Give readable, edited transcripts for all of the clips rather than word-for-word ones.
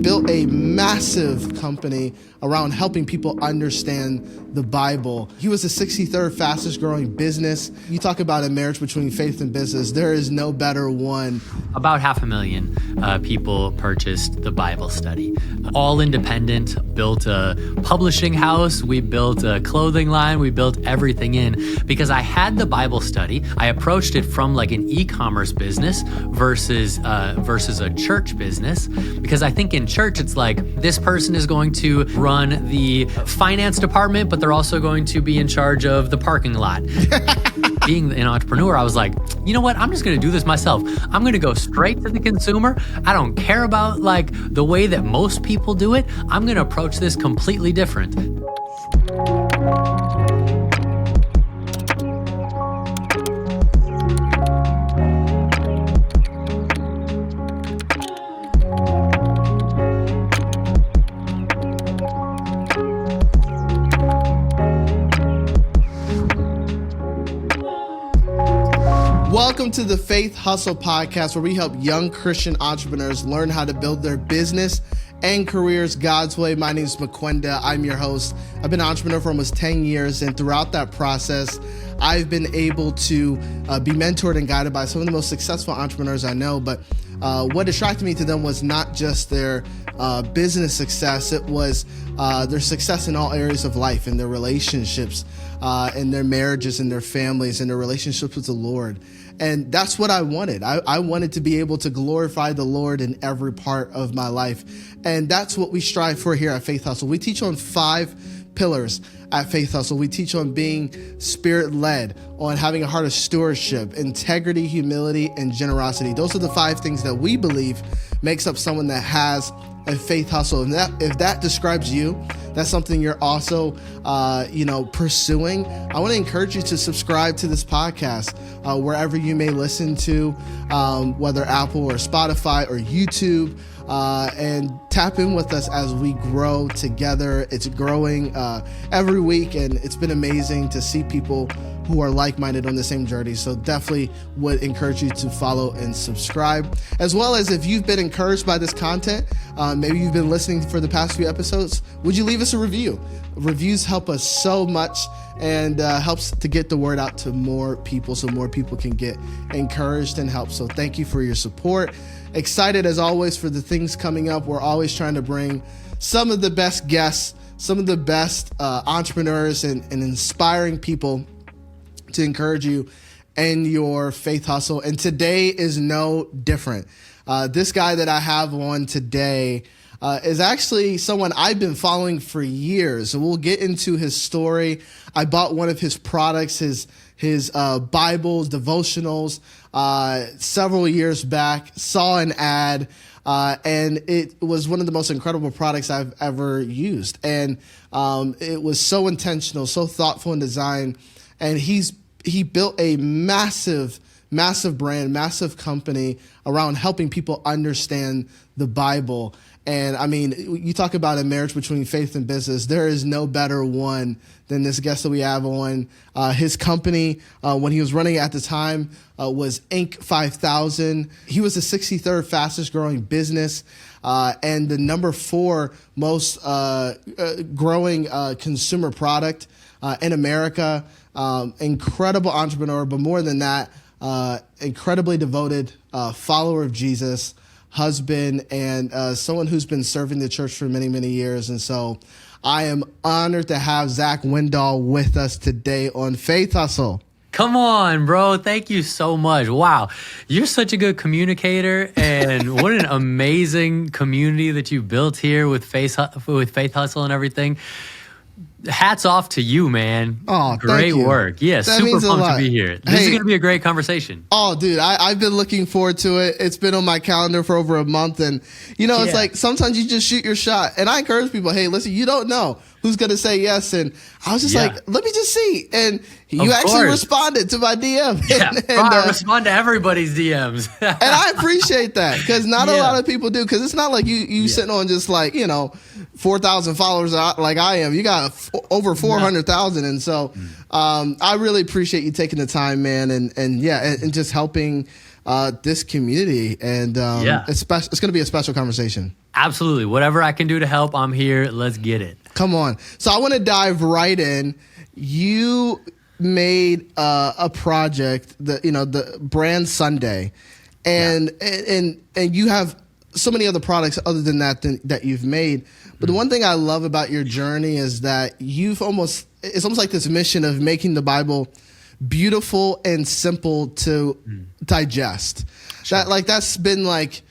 built a massive company around helping people understand the Bible. He was the 63rd fastest growing business. You talk about a marriage between faith and business. There is no better one. About 500,000 people purchased the Bible study. All independent, built a publishing house. We built a clothing line. We built everything in because I had the Bible study. I approached it from like an e-commerce business versus a church business, because I think in church it's like this person is going to run the finance department, but they're also going to be in charge of the parking lot. Being an entrepreneur, I was like, you know what? I'm just going to do this myself. I'm going to go straight to the consumer. I don't care about like the way that most people do it. I'm going to approach this completely different. Welcome to the Faith Hustle Podcast, where we help young Christian entrepreneurs learn how to build their business and careers God's way. My name is Makwenda. I'm your host. I've been an entrepreneur for almost 10 years, and throughout that process, I've been able to be mentored and guided by some of the most successful entrepreneurs I know. But what attracted me to them was not just their business success, it was their success in all areas of life, in their relationships, in their marriages, in their families, in their relationships with the Lord. And that's what I wanted. I wanted to be able to glorify the Lord in every part of my life. And that's what we strive for here at Faith Hustle. We teach on 5 pillars at Faith Hustle. We teach on being spirit-led, on having a heart of stewardship, integrity, humility, and generosity. Those are the 5 things that we believe makes up someone that has a faith hustle. And if that describes you, that's something you're also, pursuing. I want to encourage you to subscribe to this podcast wherever you may listen to, whether Apple or Spotify or YouTube, and tap in with us as we grow together. It's growing every week, and it's been amazing to see people who are like-minded on the same journey. So definitely would encourage you to follow and subscribe, as well as if you've been encouraged by this content, maybe you've been listening for the past few episodes, would you leave us a review? Reviews help us so much and helps to get the word out to more people so more people can get encouraged and help. So thank you for your support. Excited as always for the things coming up. We're always trying to bring some of the best guests, some of the best entrepreneurs and inspiring people to encourage you in your faith hustle. And today is no different. This guy that I have on today is actually someone I've been following for years. So we'll get into his story. I bought one of his products, his Bibles, devotionals, several years back, saw an ad, and it was one of the most incredible products I've ever used. And it was so intentional, so thoughtful in design. And he built a massive brand, massive company around helping people understand the Bible. And I mean, you talk about a marriage between faith and business. There is no better one than this guest that we have on. His company, when he was running at the time, was Inc. 5000. He was the 63rd fastest growing business and the number 4 most growing consumer product in America. Incredible entrepreneur, but more than that, incredibly devoted follower of Jesus, husband, and someone who's been serving the church for many, many years. And so I am honored to have Zach Windahl with us today on Faith Hustle. Come on, bro. Thank you so much. Wow. You're such a good communicator, and what an amazing community that you built here with Faith Hustle and everything. Hats off to you, man. Oh, great work. Yeah, that super pumped to be here. This is going to be a great conversation. Oh, dude, I've been looking forward to it. It's been on my calendar for over a month. And, it's like sometimes you just shoot your shot. And I encourage people, hey, listen, you don't know who's going to say yes. And I was just like, let me just see. And you actually responded to my DM. Yeah, I respond to everybody's DMs. And I appreciate that, because not a lot of people do. Because it's not like you sitting on just 4,000 followers like I am. You got over 400,000. And so I really appreciate you taking the time, man. And just helping this community. And it's going to be a special conversation. Absolutely. Whatever I can do to help, I'm here. Let's get it. Come on. So I want to dive right in. You made a project, the brand Sunday, and you have so many other products other than that you've made. But the one thing I love about your journey is that it's almost like this mission of making the Bible beautiful and simple to digest. Sure. That's been what's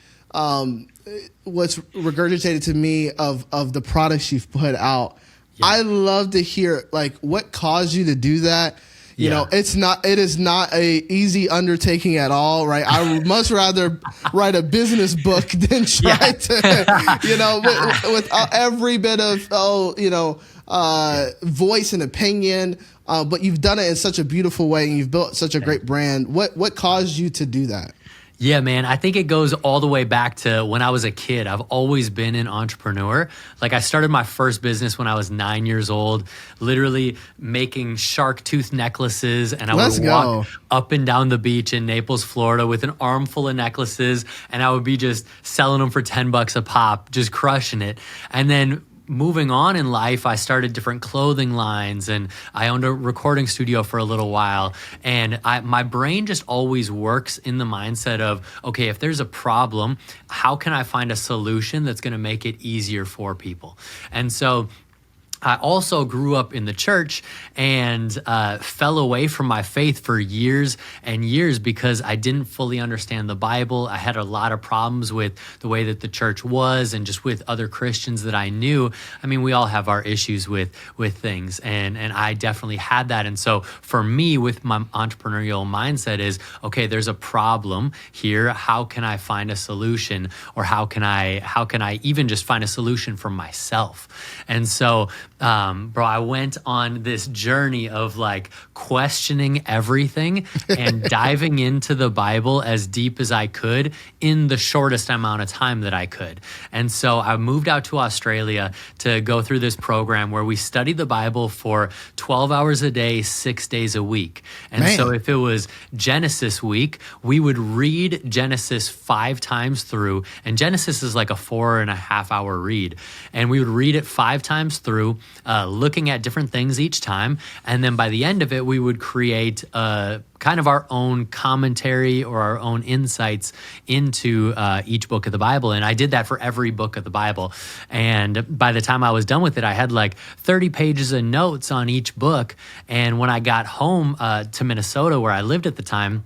regurgitated to me of the products you've put out. Yeah. I love to hear what caused you to do that. You know, it is not a easy undertaking at all, right? I would much rather write a business book than try to, with every bit of, voice and opinion. But you've done it in such a beautiful way and you've built such a great brand. What caused you to do that? Yeah, man, I think it goes all the way back to when I was a kid. I've always been an entrepreneur. I started my first business when I was 9 years old, literally making shark tooth necklaces. And I would walk up and down the beach in Naples, Florida with an armful of necklaces. And I would be just selling them for $10 a pop, just crushing it. And then moving on in life, I started different clothing lines and I owned a recording studio for a little while. And my brain just always works in the mindset of, okay, if there's a problem, how can I find a solution that's going to make it easier for people? And so I also grew up in the church and fell away from my faith for years and years because I didn't fully understand the Bible. I had a lot of problems with the way that the church was and just with other Christians that I knew. I mean, we all have our issues with things, and I definitely had that. And so for me, with my entrepreneurial mindset is, okay, there's a problem here. How can I find a solution? Or how can I even just find a solution for myself? And so I went on this journey of questioning everything and diving into the Bible as deep as I could in the shortest amount of time that I could. And so I moved out to Australia to go through this program where we studied the Bible for 12 hours a day, 6 days a week. And so if it was Genesis week, we would read Genesis 5 times through. And Genesis is like a 4.5 hour read. And we would read it 5 times through, looking at different things each time. And then by the end of it, we would create kind of our own commentary or our own insights into each book of the Bible. And I did that for every book of the Bible. And by the time I was done with it, I had 30 pages of notes on each book. And when I got home to Minnesota, where I lived at the time,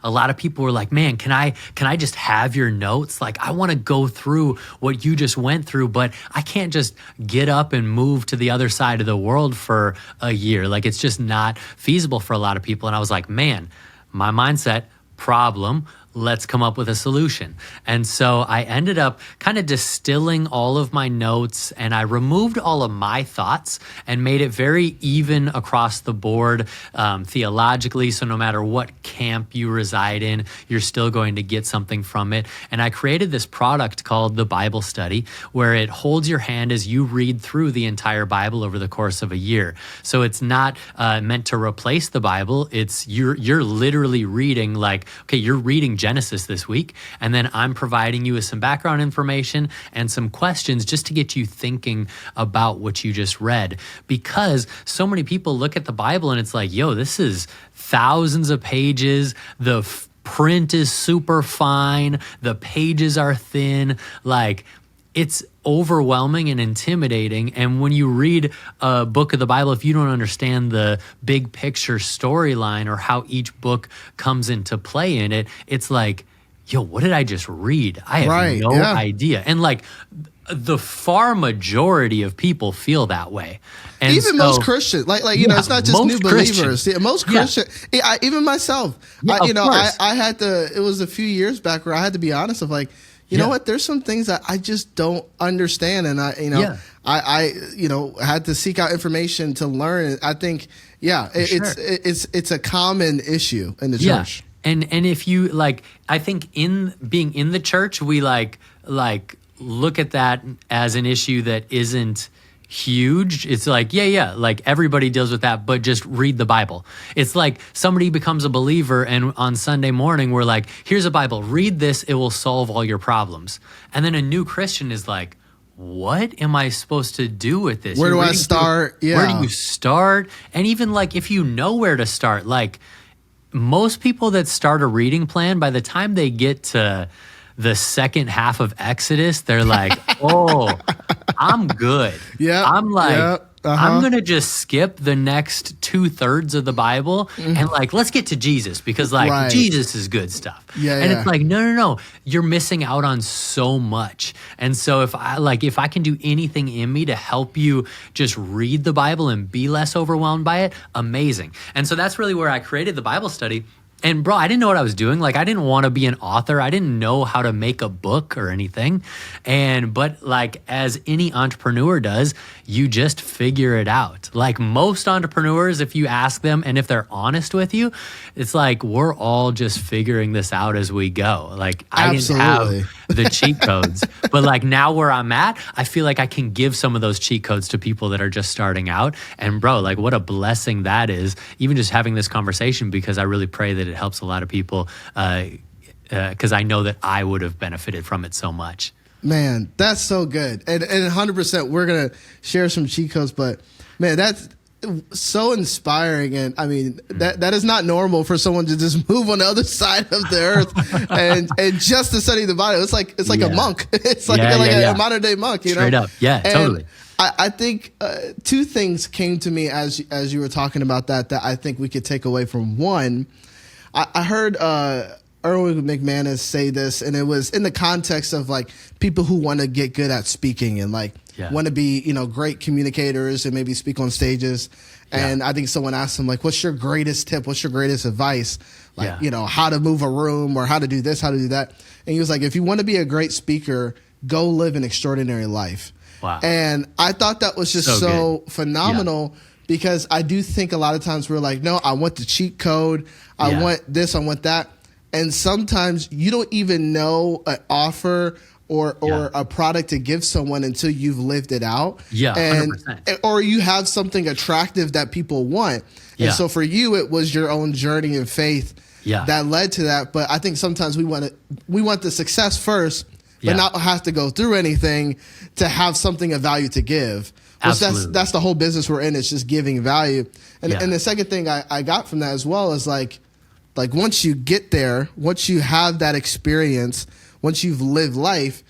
a lot of people were like, man, can I just have your notes? I want to go through what you just went through, but I can't just get up and move to the other side of the world for a year. It's just not feasible for a lot of people. And I was like, man, my mindset, problem, let's come up with a solution. And so I ended up kind of distilling all of my notes, and I removed all of my thoughts and made it very even across the board theologically. So no matter what camp you reside in, you're still going to get something from it. And I created this product called the Bible Study, where it holds your hand as you read through the entire Bible over the course of a year. So it's not meant to replace the Bible. It's you're literally reading okay, you're reading Genesis this week, and then I'm providing you with some background information and some questions just to get you thinking about what you just read. Because so many people look at the Bible and it's this is thousands of pages. The print is super fine. The pages are thin. It's overwhelming and intimidating. And when you read a book of the Bible, if you don't understand the big picture storyline or how each book comes into play in it, it's what did I just read? I have no idea. And the far majority of people feel that way. And even most Christians, it's not just new believers. Yeah, most Christians, even myself, I had to, it was a few years back where I had to be honest of you know what? There's some things that I just don't understand, and I had to seek out information to learn. I think, it's a common issue in the church. And if you I think in being in the church, we look at that as an issue that isn't huge. It's like, yeah, like everybody deals with that, but just read the Bible. It's like somebody becomes a believer and on Sunday morning, we're like, here's a Bible, read this, it will solve all your problems. And then a new Christian is like, what am I supposed to do with this? Where do I start? Where do you start? And even like, if you know where to start, like most people that start a reading plan, by the time they get to the second half of Exodus, they're like, oh, I'm good. Yeah. I'm like, I'm going to just skip the next 2/3 of the Bible and like, let's get to Jesus because like Jesus is good stuff. And it's like, no. You're missing out on so much. And so if I can do anything in me to help you just read the Bible and be less overwhelmed by it, amazing. And so that's really where I created the Bible study. And bro, I didn't know what I was doing. Like, I didn't want to be an author. I didn't know how to make a book or anything. But like, as any entrepreneur does, you just figure it out. Like most entrepreneurs, if you ask them and if they're honest with you, it's like, we're all just figuring this out as we go. Like I didn't have the cheat codes, but like now where I'm at, I feel like I can give some of those cheat codes to people that are just starting out. And bro, like what a blessing that is, even just having this conversation, because I really pray that it helps a lot of people, because I know that I would have benefited from it so much. Man, that's so good. And 100%, we're going to share some cheat codes, but man, that's so inspiring. And I mean, that is not normal for someone to just move on the other side of the earth and just to study the Bible. It's like a monk. It's like a modern day monk, Straight up. Yeah, and totally. I think two things came to me as you were talking about that I think we could take away from. One, I heard Erwin McManus say this, and it was in the context of like people who want to get good at speaking and like want to be, great communicators and maybe speak on stages. And I think someone asked him like, what's your greatest tip? What's your greatest advice? Like, how to move a room or how to do this, how to do that. And he was like, if you want to be a great speaker, go live an extraordinary life. Wow. And I thought that was just so phenomenal. Yeah. Because I do think a lot of times we're like, no, I want the cheat code. I want this, I want that. And sometimes you don't even know an offer or a product to give someone until you've lived it out. Yeah, and 100%. Or you have something attractive that people want. And so for you, it was your own journey of faith that led to that. But I think sometimes we want the success first, but not have to go through anything to have something of value to give. That's the whole business we're in. It's just giving value. And the second thing I got from that as well is like once you get there, once you have that experience, once you've lived life,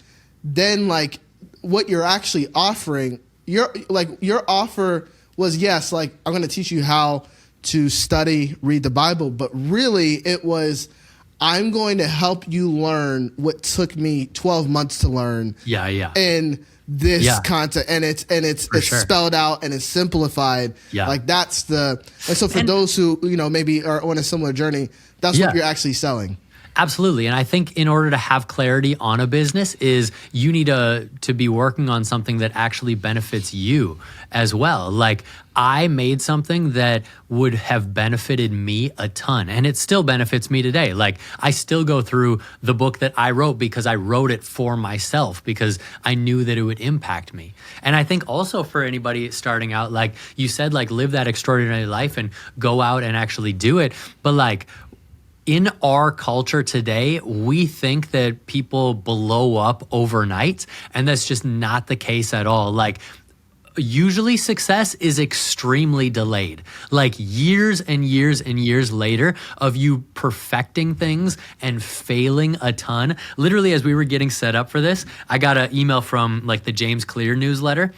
then like what you're actually offering, your offer was, yes, like I'm going to teach you how to study, read the Bible, but really it was, I'm going to help you learn what took me 12 months to learn. And this content, and it's spelled out and it's simplified. Like that's and so for those who maybe are on a similar journey, that's what you're actually selling. Absolutely. And I think in order to have clarity on a business is you need to be working on something that actually benefits you as well. Like I made something that would have benefited me a ton, and it still benefits me today. Like I still go through the book that I wrote because I wrote it for myself because I knew that it would impact me. And I think also for anybody starting out, like you said, like live that extraordinary life and go out and actually do it. But like in our culture today, we think that people blow up overnight, and that's just not the case at all. Like usually success is extremely delayed, like years and years and years later of you perfecting things and failing a ton. Literally, as we were getting set up for this, I got an email from like the James Clear newsletter.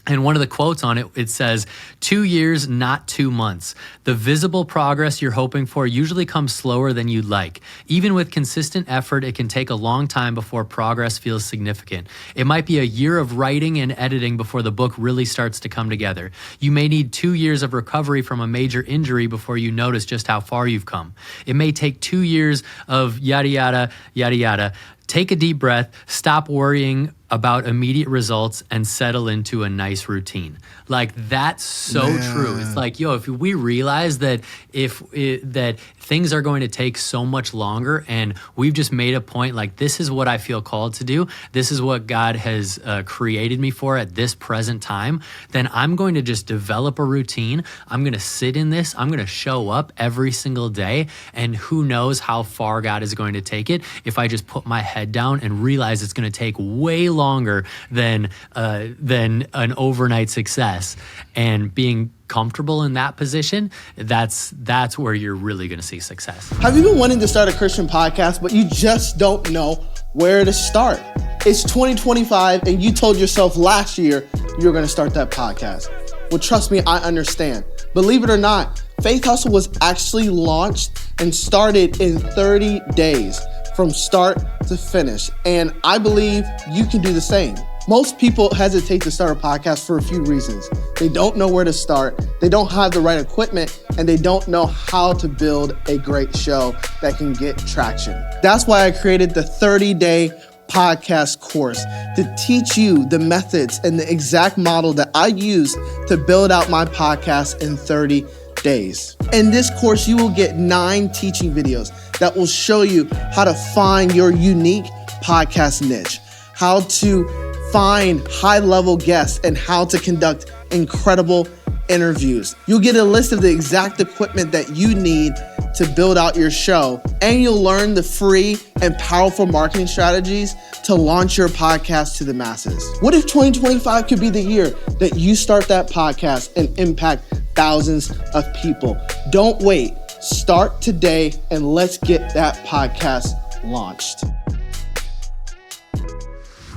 And one of the quotes on it, it says, 2 years, not 2 months. The visible progress you're hoping for usually comes slower than you'd like. Even with consistent effort, it can take a long time before progress feels significant. It might be a year of writing and editing before the book really starts to come together. You may need 2 years of recovery from a major injury before you notice just how far you've come. It may take 2 years of yada, yada, yada, yada. Take a deep breath, stop worrying about immediate results and settle into a nice routine. Like, that's so true. It's like, yo, if we realize that that things are going to take so much longer, and we've just made a point, like, this is what I feel called to do, this is what God has created me for at this present time, then I'm going to just develop a routine. I'm going to sit in this. I'm going to show up every single day, and who knows how far God is going to take it if I just put my head down and realize it's going to take way longer than an overnight success. And being comfortable in that position, that's where you're really going to see success. Have you been wanting to start a Christian podcast, but you just don't know where to start? It's 2025 and you told yourself last year you were going to start that podcast. Well, trust me, I understand. Believe it or not, Faith Hustle was actually launched and started in 30 days from start to finish. And I believe you can do the same. Most people hesitate to start a podcast for a few reasons. They don't know where to start, they don't have the right equipment, and they don't know how to build a great show that can get traction. That's why I created the 30-day podcast course to teach you the methods and the exact model that I use to build out my podcast in 30 days. In this course, you will get 9 teaching videos that will show you how to find your unique podcast niche, how to find high-level guests, and how to conduct incredible interviews. You'll get a list of the exact equipment that you need to build out your show, and you'll learn the free and powerful marketing strategies to launch your podcast to the masses. What if 2025 could be the year that you start that podcast and impact thousands of people? Don't wait. Start today and let's get that podcast launched.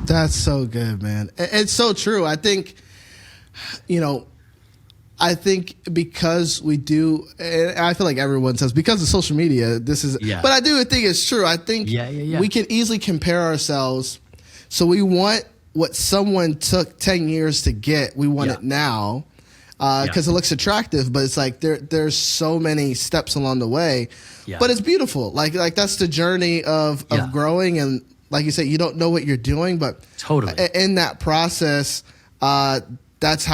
That's so good, man. It's so true. I think, because we do, and I feel like everyone says because of social media, this is, but I do think it's true. I think we can easily compare ourselves. So we want what someone took 10 years to get. We want it now because it looks attractive, but it's like there's so many steps along the way, but it's beautiful. Like that's the journey of growing. And like you said, you don't know what you're doing, but totally in that process, that's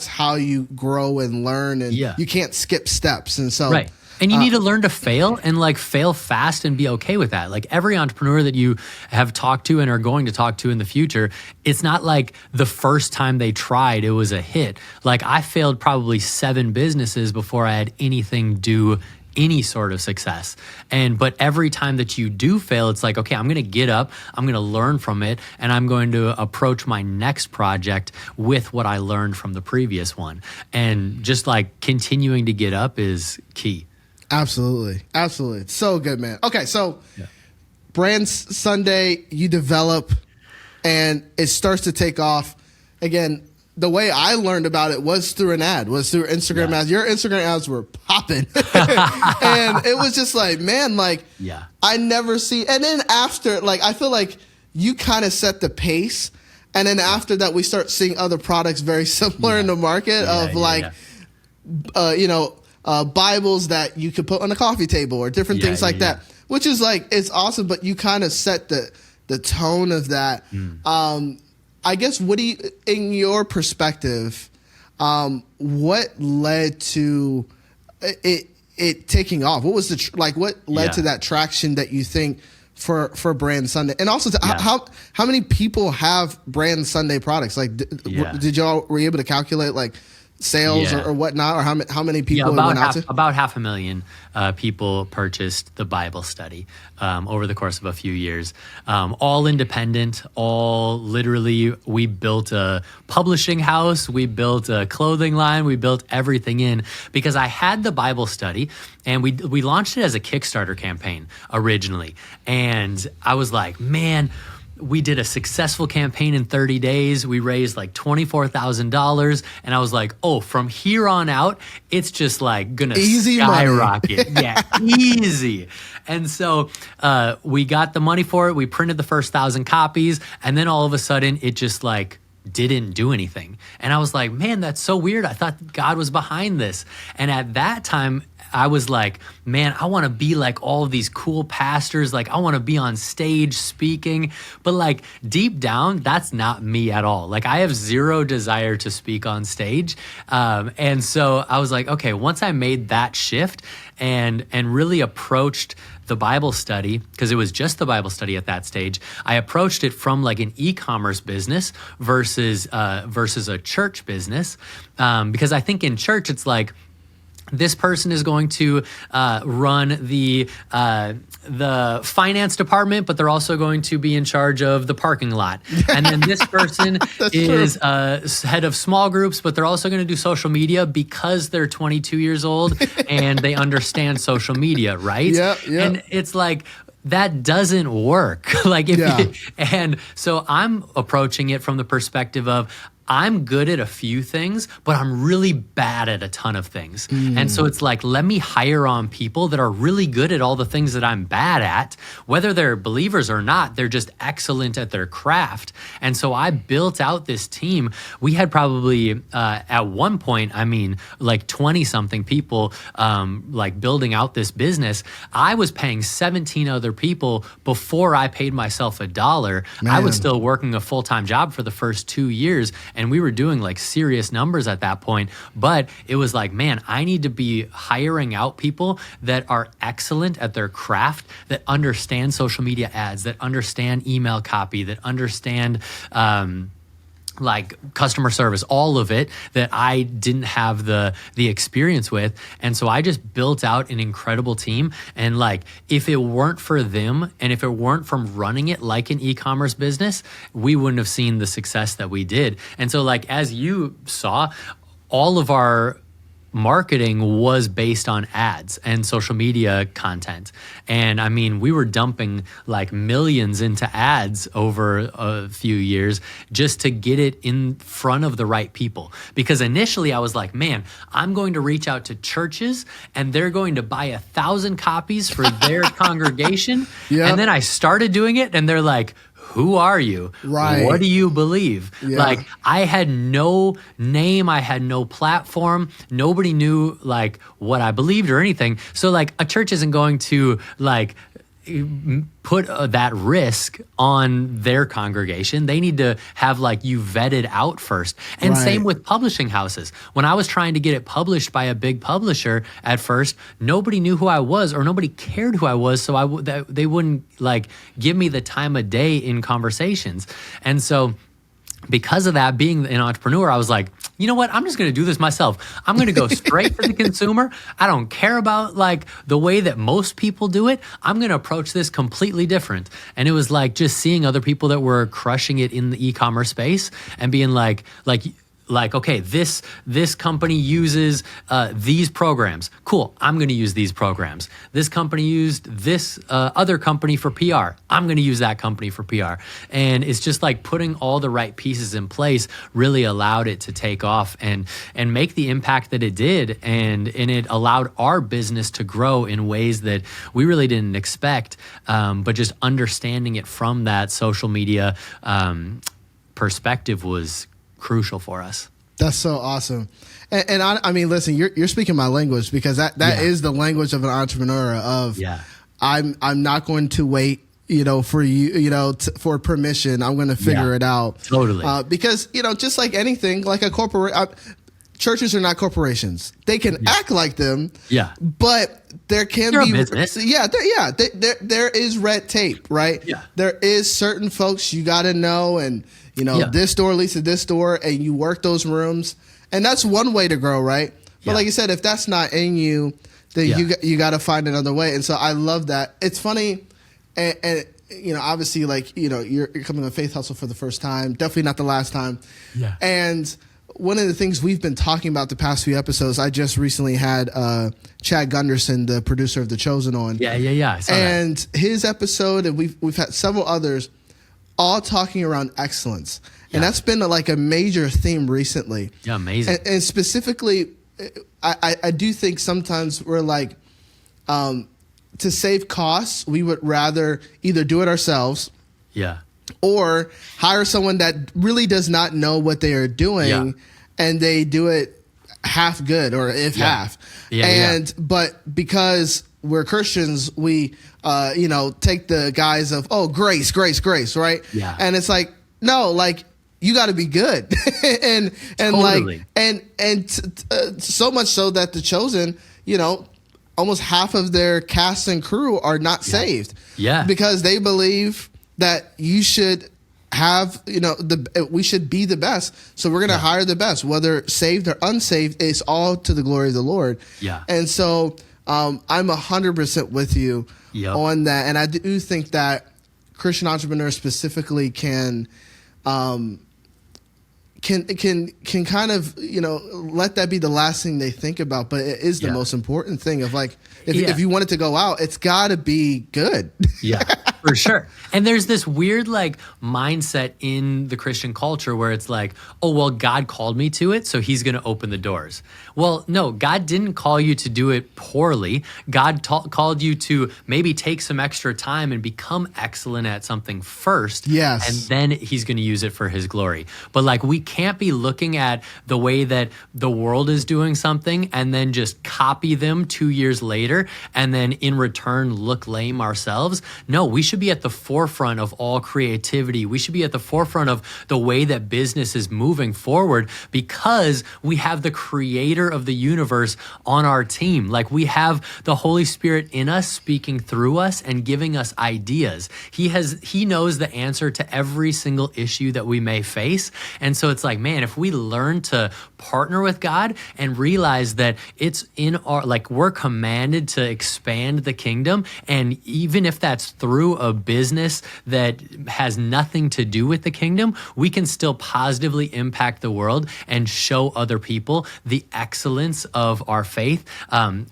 how you grow and learn, and you can't skip steps. And so, right. And you need to learn to fail and fail fast and be okay with that. Like every entrepreneur that you have talked to and are going to talk to in the future, it's not like the first time they tried, it was a hit. Like I failed probably 7 businesses before I had anything do any sort of success. But every time that you do fail, it's like, okay, I'm going to get up, I'm going to learn from it, and I'm going to approach my next project with what I learned from the previous one. And just continuing to get up is key. Absolutely. Absolutely. It's so good, man. Okay. So Brand Sunday, you develop and it starts to take off. Again, the way I learned about it was through an ad, was through Instagram ads. Your Instagram ads were popping. And it was just like, man, I never see. And then after, I feel like you kind of set the pace. And then after that, we start seeing other products very similar in the market Bibles that you could put on a coffee table or different things like that, which is it's awesome. But you kind of set the tone of that. I guess, what do you, in your perspective, what led to it taking off? What was what led to that traction that you think for Brand Sunday? And also, how many people have Brand Sunday products? Did y'all were you able to calculate sales or whatnot, or how many people it went out to? About 500,000 people purchased the Bible study over the course of a few years. All independent, all literally, we built a publishing house, we built a clothing line, we built everything in because I had the Bible study and we launched it as a Kickstarter campaign originally. And I was like, man, we did a successful campaign in 30 days. We raised $24,000. And I was like, oh, from here on out, it's just gonna easy skyrocket. Easy. And so we got the money for it. We printed the first 1,000 copies. And then all of a sudden it just didn't do anything. And I was like, man, that's so weird. I thought God was behind this. And at that time, I was like, man, I want to be like all of these cool pastors. Like I want to be on stage speaking, but like deep down, that's not me at all. Like I have zero desire to speak on stage. And so I was like, okay, once I made that shift and really approached the Bible study, because it was just the Bible study at that stage, I approached it from like an e-commerce business versus a church business. Because I think in church, it's like, this person is going to run the finance department, but they're also going to be in charge of the parking lot. And then this person is head of small groups, but they're also going to do social media because they're 22 years old and they understand social media, right? Yeah. And it's like, that doesn't work. And so I'm approaching it from the perspective of, I'm good at a few things, but I'm really bad at a ton of things. And so it's like, let me hire on people that are really good at all the things that I'm bad at. Whether they're believers or not, they're just excellent at their craft. And so I built out this team. We had probably, at one point, like 20 something people, like building out this business. I was paying 17 other people before I paid myself $1. Man. I was still working a full-time job for the first 2 years. And we were doing like serious numbers at that point. But it was like, man, I need to be hiring out people that are excellent at their craft, that understand social media ads, that understand email copy, that understand like customer service, all of it that I didn't have the experience with. And so I just built out an incredible team. And like, if it weren't for them and if it weren't from running it like an e-commerce business, we wouldn't have seen the success that we did. And so like, as you saw, all of our marketing was based on ads and social media content. And I mean, we were dumping like millions into ads over a few years just to get it in front of the right people. Because initially I was like, man, I'm going to reach out to churches and they're going to buy 1,000 copies for their congregation. Yep. And then I started doing it and they're like, who are you? Right. What do you believe? Yeah. Like, I had no name. I had no platform. Nobody knew like what I believed or anything. So like a church isn't going to like put that risk on their congregation. They need to have like you vetted out first. And Right. same with publishing houses. When I was trying to get it published by a big publisher at first, nobody knew who I was or nobody cared who I was. So they wouldn't like give me the time of day in conversations. And so because of that, being an entrepreneur, I was like, you know what? I'm just going to do this myself. I'm going to go straight to the consumer. I don't care about like the way that most people do it. I'm going to approach this completely different. And it was like just seeing other people that were crushing it in the e-commerce space and being like, okay, this company uses these programs. Cool, I'm going to use these programs. This company used this other company for PR. I'm going to use that company for PR. And it's just like putting all the right pieces in place really allowed it to take off and make the impact that it did. And it allowed our business to grow in ways that we really didn't expect, but just understanding it from that social media perspective was crucial for us. That's so awesome. And I mean, listen, you're speaking my language because that is the language of an entrepreneur of I'm not going to wait, for you, for permission. I'm going to figure it out. Totally. Because, just like anything, like a churches are not corporations. They can act like them. Yeah. But there can They're be a business. There is red tape, right? Yeah. There is certain folks you got to know and this door leads to this door and you work those rooms. And that's one way to grow, right? But like you said, if that's not in you, then you got to find another way. And so I love that. It's funny. And obviously like, you're coming to Faith Hustle for the first time, definitely not the last time. Yeah. And one of the things we've been talking about the past few episodes, I just recently had Chad Gunderson, the producer of The Chosen, on. Yeah. I saw that. His episode, and we've had several others, all talking around excellence. And that's been like a major theme recently. Yeah, amazing. And specifically, I do think sometimes we're like, to save costs, we would rather either do it ourselves. Yeah. Or hire someone that really does not know what they are doing and they do it half good, or if half. But because we're Christians, we take the guise of, oh, grace, right? Yeah. And it's like, no, like, you got to be good. and Totally. So much so that the chosen, almost half of their cast and crew are not saved. Yeah. Because they believe that you should have, we should be the best. So we're going to hire the best, whether saved or unsaved. It's all to the glory of the Lord. Yeah. And so I'm 100% with you on that. And I do think that Christian entrepreneurs specifically can kind of, let that be the last thing they think about. But it is the most important thing of, like, if you want it to go out, it's got to be good. Yeah, for sure. And there's this weird, like, mindset in the Christian culture where it's like, oh, well, God called me to it, so he's going to open the doors. Well, no, God didn't call you to do it poorly. God called you to maybe take some extra time and become excellent at something first. Yes. And then he's going to use it for his glory. But, like, we can't be looking at the way that the world is doing something and then just copy them 2 years later and then in return look lame ourselves. No, we should be at the forefront of all creativity. We should be at the forefront of the way that business is moving forward because we have the creator of the universe on our team. Like, we have the Holy Spirit in us speaking through us and giving us ideas. He knows the answer to every single issue that we may face. And so it's like, man, if we learn to partner with God and realize that it's in our, like, we're commanded to expand the kingdom. And even if that's through a business that has nothing to do with the kingdom, we can still positively impact the world and show other people the excellence of our faith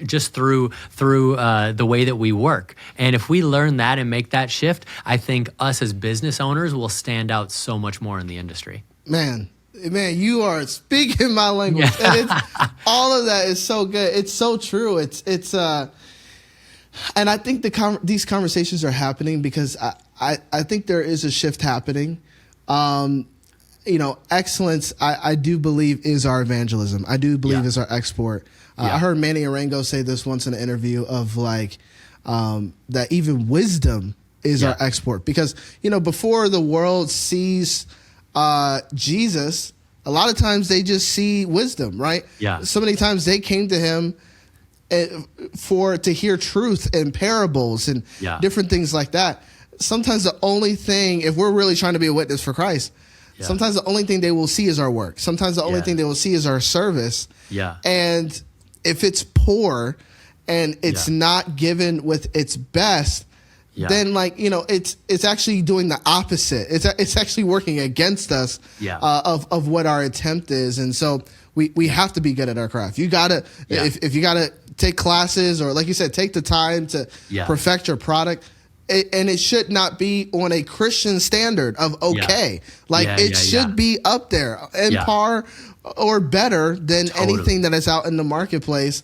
just through the way that we work. And if we learn that and make that shift, I think us as business owners will stand out so much more in the industry. Man, you are speaking my language. Yeah. And all of that is so good. It's so true. And I think these conversations are happening because I think there is a shift happening. Excellence, I do believe, is our evangelism. I do believe is our export. I heard Manny Arango say this once in an interview of, like, that even wisdom is our export. Because, before the world sees Jesus, a lot of times they just see wisdom, right? Yeah. So many times they came to him to hear truth and parables and different things like that. Sometimes the only thing, if we're really trying to be a witness for Christ, sometimes the only thing they will see is our work. Sometimes the only thing they will see is our service. Yeah. And if it's poor and it's not given with its best, then, like, it's actually doing the opposite. It's actually working against us of what our attempt is. And so we have to be good at our craft. You gotta if you gotta take classes, or, like you said, take the time to perfect your product. And it should not be on a Christian standard of okay. It should be up there and par or better than anything that is out in the marketplace.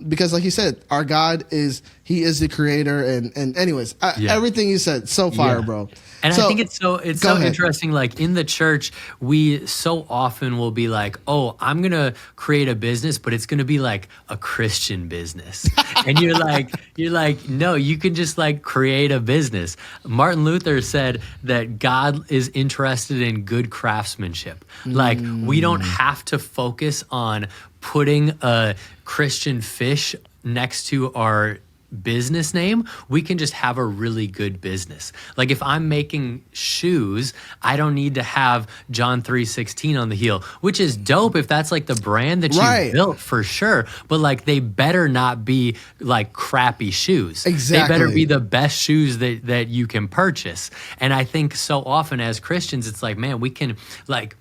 Because, like you said, our God He is the creator. And anyways, everything you said, so fire, bro. And I think it's so interesting. Like, in the church, we so often will be like, oh, I'm going to create a business, but it's going to be like a Christian business. And you're like, no, you can just, like, create a business. Martin Luther said that God is interested in good craftsmanship. Like, we don't have to focus on putting a Christian fish next to our business name. We can just have a really good business. Like, if I'm making shoes, I don't need to have John 3:16 on the heel, which is dope if that's, like, the brand that you built, for sure. But, like, they better not be, like, crappy shoes. Exactly. They better be the best shoes that you can purchase. And I think so often as Christians, it's like, man, we can, like,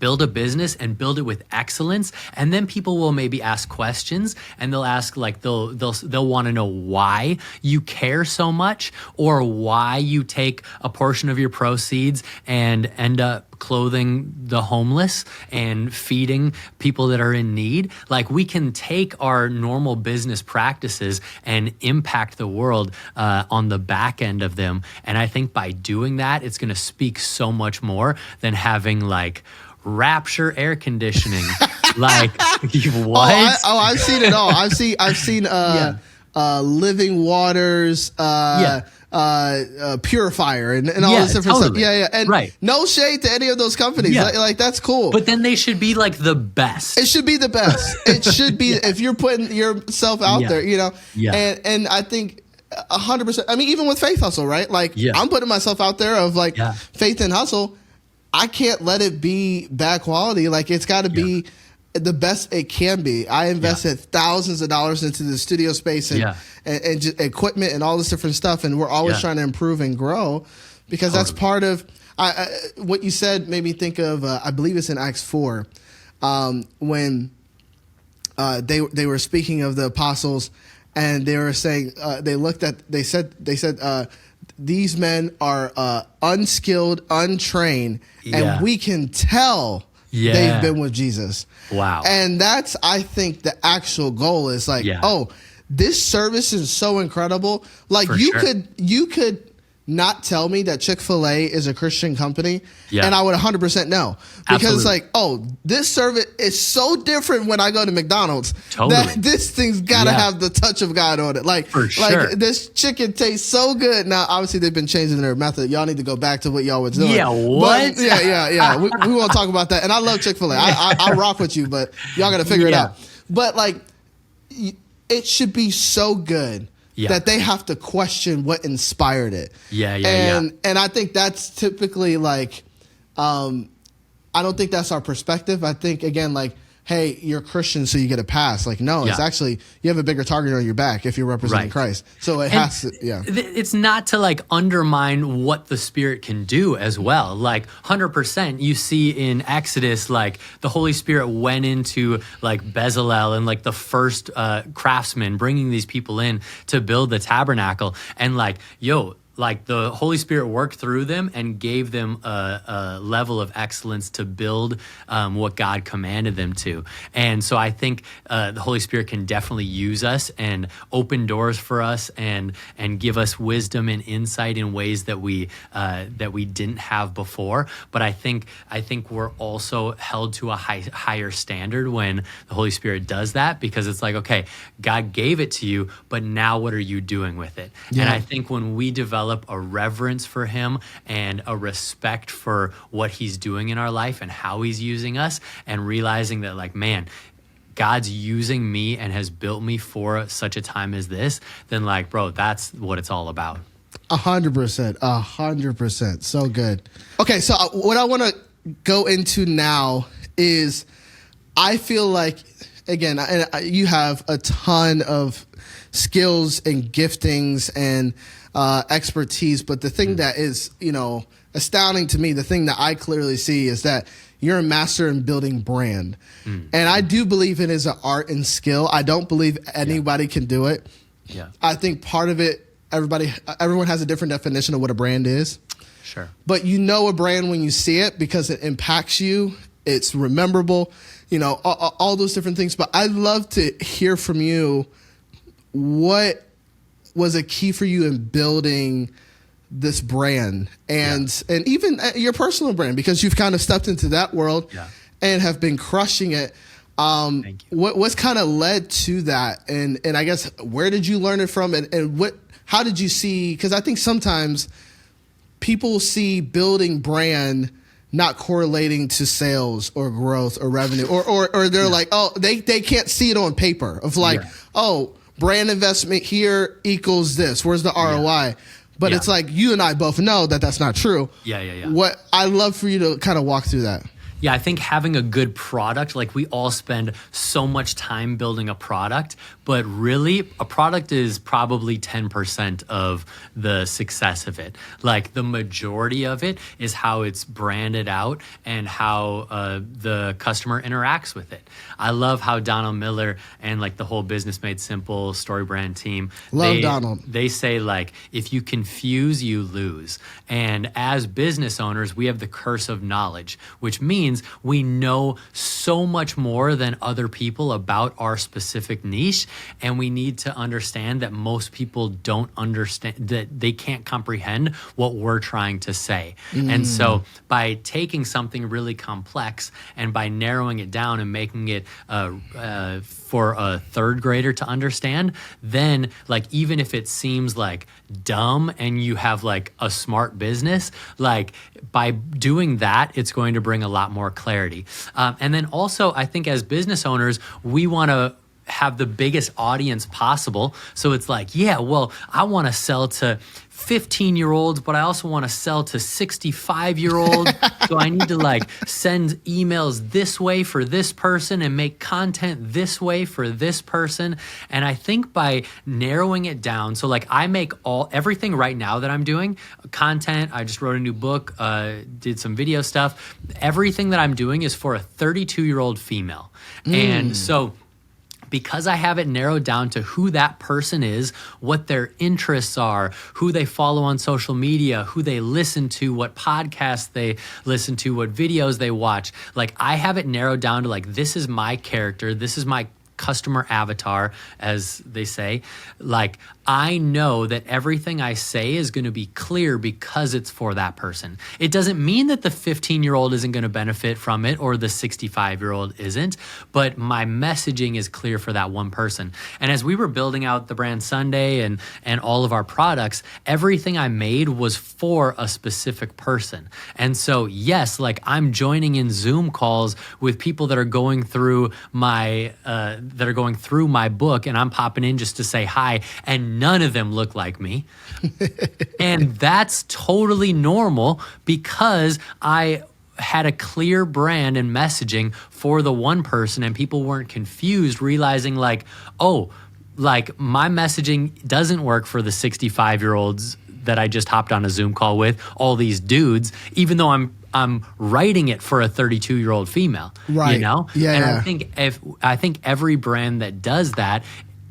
build a business and build it with excellence, and then people will maybe ask questions, and they'll ask, like, they'll want to know why you care so much, or why you take a portion of your proceeds and end up clothing the homeless and feeding people that are in need. Like, we can take our normal business practices and impact the world on the back end of them. And I think by doing that, it's going to speak so much more than having, like, Rapture air conditioning Like, what? I've seen it all. I've seen Living Waters, Purifier, and all this different stuff. Yeah. And no shade to any of those companies. Yeah. Like that's cool. But then they should be like the best. It should be the best. It should be if you're putting yourself out there, Yeah. And I think 100%. I mean, even with Faith Hustle, right? Like I'm putting myself out there of like Faith and Hustle. I can't let it be bad quality. Like it's got to be the best it can be. I invested thousands of dollars into the studio space and just equipment and all this different stuff. And we're always trying to improve and grow because that's part of what you said made me think of, I believe it's in Acts 4, when they were speaking of the apostles and they were saying, they said, these men are unskilled, untrained, and we can tell they've been with Jesus. Wow. And that's, I think, the actual goal is like, this service is so incredible. Like you could not tell me that Chick-fil-A is a Christian company, and I would 100% know. Because like, this service is so different when I go to McDonald's that this thing's got to have the touch of God on it. Like, this chicken tastes so good. Now, obviously, they've been changing their method. Y'all need to go back to what y'all was doing. Yeah, what? But, yeah. We won't talk about that. And I love Chick-fil-A. I rock with you, but y'all got to figure it out. But like, it should be so good that they have to question what inspired it. And I think that's typically like, I don't think that's our perspective. I think, again, like, hey, you're Christian, so you get a pass. Like, no, it's actually, you have a bigger target on your back if you're representing Christ. So it has to, It's not to like undermine what the Spirit can do as well. Like 100%, you see in Exodus, like the Holy Spirit went into like Bezalel and like the first craftsmen, bringing these people in to build the tabernacle. And like, like the Holy Spirit worked through them and gave them a level of excellence to build what God commanded them to. And so I think the Holy Spirit can definitely use us and open doors for us and give us wisdom and insight in ways that we didn't have before. But I think we're also held to a higher standard when the Holy Spirit does that, because it's like, okay, God gave it to you, but now what are you doing with it? And I think when we develop a reverence for him and a respect for what he's doing in our life and how he's using us, and realizing that like, man, God's using me and has built me for such a time as this, then like, bro, that's what it's all about. 100%. So good. Okay. So what I want to go into now is, I feel like, again, you have a ton of skills and giftings and expertise, but the thing that is, astounding to me, the thing that I clearly see is that you're a master in building brand. And I do believe it is an art and skill. I don't believe anybody can do it. I think part of it, everyone has a different definition of what a brand is. Sure. But you know a brand when you see it because it impacts you. It's rememberable, all those different things. But I'd love to hear from you, what was a key for you in building this brand and even your personal brand, because you've kind of stepped into that world and have been crushing it. Thank you. What's kind of led to that? And I guess, where did you learn it from? And how did you see, because I think sometimes people see building brand not correlating to sales or growth or revenue, or they're like, they can't see it on paper of like, brand investment here equals this. Where's the ROI? But it's like, you and I both know that that's not true. What I'd love for you to kind of walk through that. Yeah, I think having a good product, like we all spend so much time building a product, but really a product is probably 10% of the success of it. Like the majority of it is how it's branded out and how the customer interacts with it. I love how Donald Miller and like the whole Business Made Simple story brand team, Donald. They say like, if you confuse, you lose. And as business owners, we have the curse of knowledge, which means means we know so much more than other people about our specific niche. And we need to understand that most people don't understand, that they can't comprehend what we're trying to say. And so by taking something really complex and by narrowing it down and making it for a third grader to understand, then like even if it seems like dumb and you have like a smart business, like by doing that, it's going to bring a lot more clarity. And then also, I think as business owners, we want to have the biggest audience possible. So it's like, yeah, well, I want to sell to 15-year-olds, but I also want to sell to 65-year-olds. So I need to like send emails this way for this person and make content this way for this person. And I think by narrowing it down, so like I make everything right now that I'm doing, content, I just wrote a new book, did some video stuff. Everything that I'm doing is for a 32-year-old female. And so because I have it narrowed down to who that person is, what their interests are, who they follow on social media, who they listen to, what podcasts they listen to, what videos they watch. Like I have it narrowed down to like, this is my character. This is my customer avatar, as they say. Like I know that everything I say is going to be clear because it's for that person. It doesn't mean that the 15-year-old isn't going to benefit from it or the 65-year-old isn't, but my messaging is clear for that one person. And as we were building out the brand Sunday and all of our products, everything I made was for a specific person. And so yes, like I'm joining in Zoom calls with people that are going through my book, and I'm popping in just to say hi, and none of them look like me. And that's totally normal because I had a clear brand and messaging for the one person, and people weren't confused, realizing like, oh, like my messaging doesn't work for the 65-year-olds that I just hopped on a Zoom call with, all these dudes, even though I'm writing it for a 32-year-old female, right? You know, yeah. And I think every brand that does that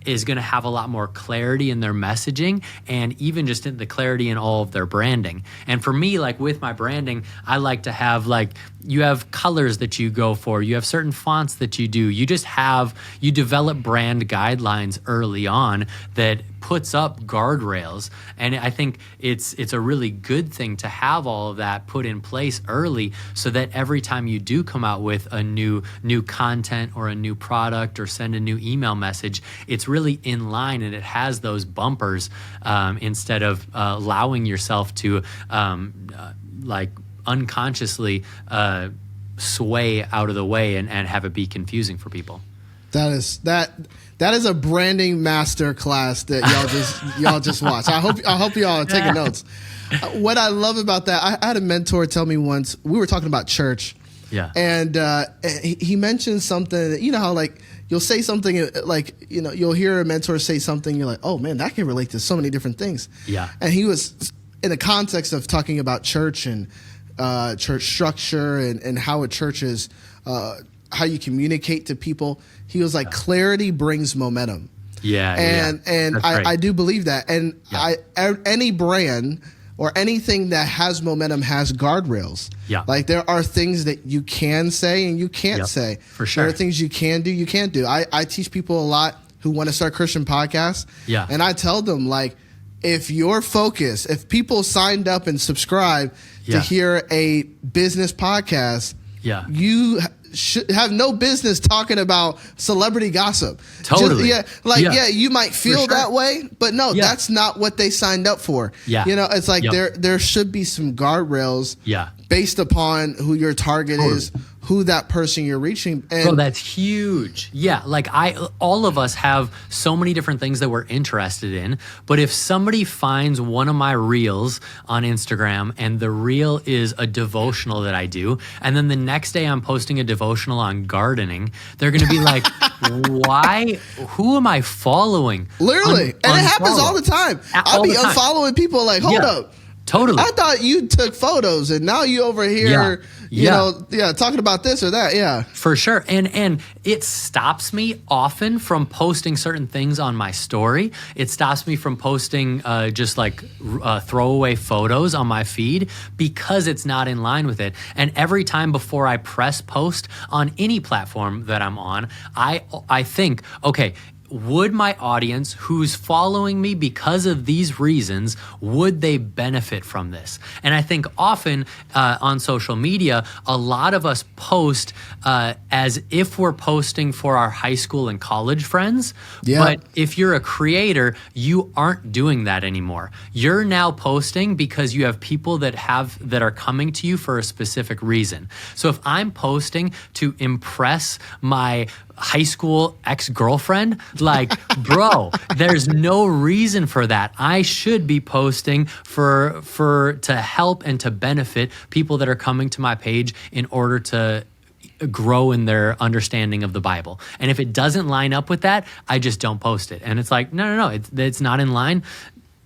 is going to have a lot more clarity in their messaging and even just in the clarity in all of their branding. And for me, like with my branding, I like to have like, you have colors that you go for, you have certain fonts that you do, you develop brand guidelines early on that puts up guardrails. And I think it's a really good thing to have all of that put in place early so that every time you do come out with a new content or a new product or send a new email message, it's really in line and it has those bumpers instead of allowing yourself to like unconsciously sway out of the way and have it be confusing for people. That is a branding master class that y'all just watched. I hope y'all are taking notes. What I love about that, I had a mentor tell me once, we were talking about church. Yeah. And he mentioned something that, you know how like you'll say something like, you know, you'll hear a mentor say something, you're like, oh man, that can relate to so many different things. Yeah. And he was in the context of talking about church and church structure and how a church is, how you communicate to people. He was like, clarity brings momentum. Yeah. And I do believe that. And any brand or anything that has momentum has guardrails. Yeah. Like there are things that you can say and you can't say. For sure. There are things you can do, you can't do. I teach people a lot who want to start Christian podcasts. Yeah. And I tell them like, if your focus, if people signed up and subscribe to hear a business podcast, you should have no business talking about celebrity gossip. Totally. You might feel that way, but no, that's not what they signed up for. Yeah. You know, it's like there should be some guardrails based upon who your target is, who that person you're reaching. And bro, that's huge. Yeah, like all of us have so many different things that we're interested in, but if somebody finds one of my reels on Instagram and the reel is a devotional that I do, and then the next day I'm posting a devotional on gardening, they're going to be like, why? Who am I following? Literally. And it happens all the time. I'll be unfollowing people like, hold up. Totally. I thought you took photos and now you over here, talking about this or that. Yeah. For sure. And it stops me often from posting certain things on my story. It stops me from posting just like throwaway photos on my feed because it's not in line with it. And every time before I press post on any platform that I'm on, I think, okay, would my audience who's following me because of these reasons, would they benefit from this? And I think often on social media, a lot of us post as if we're posting for our high school and college friends. Yeah. But if you're a creator, you aren't doing that anymore. You're now posting because you have people that are coming to you for a specific reason. So if I'm posting to impress my high school ex-girlfriend, like, bro, there's no reason for that. I should be posting to help and to benefit people that are coming to my page in order to grow in their understanding of the Bible. And if it doesn't line up with that, I just don't post it. And it's like, no, it's not in line.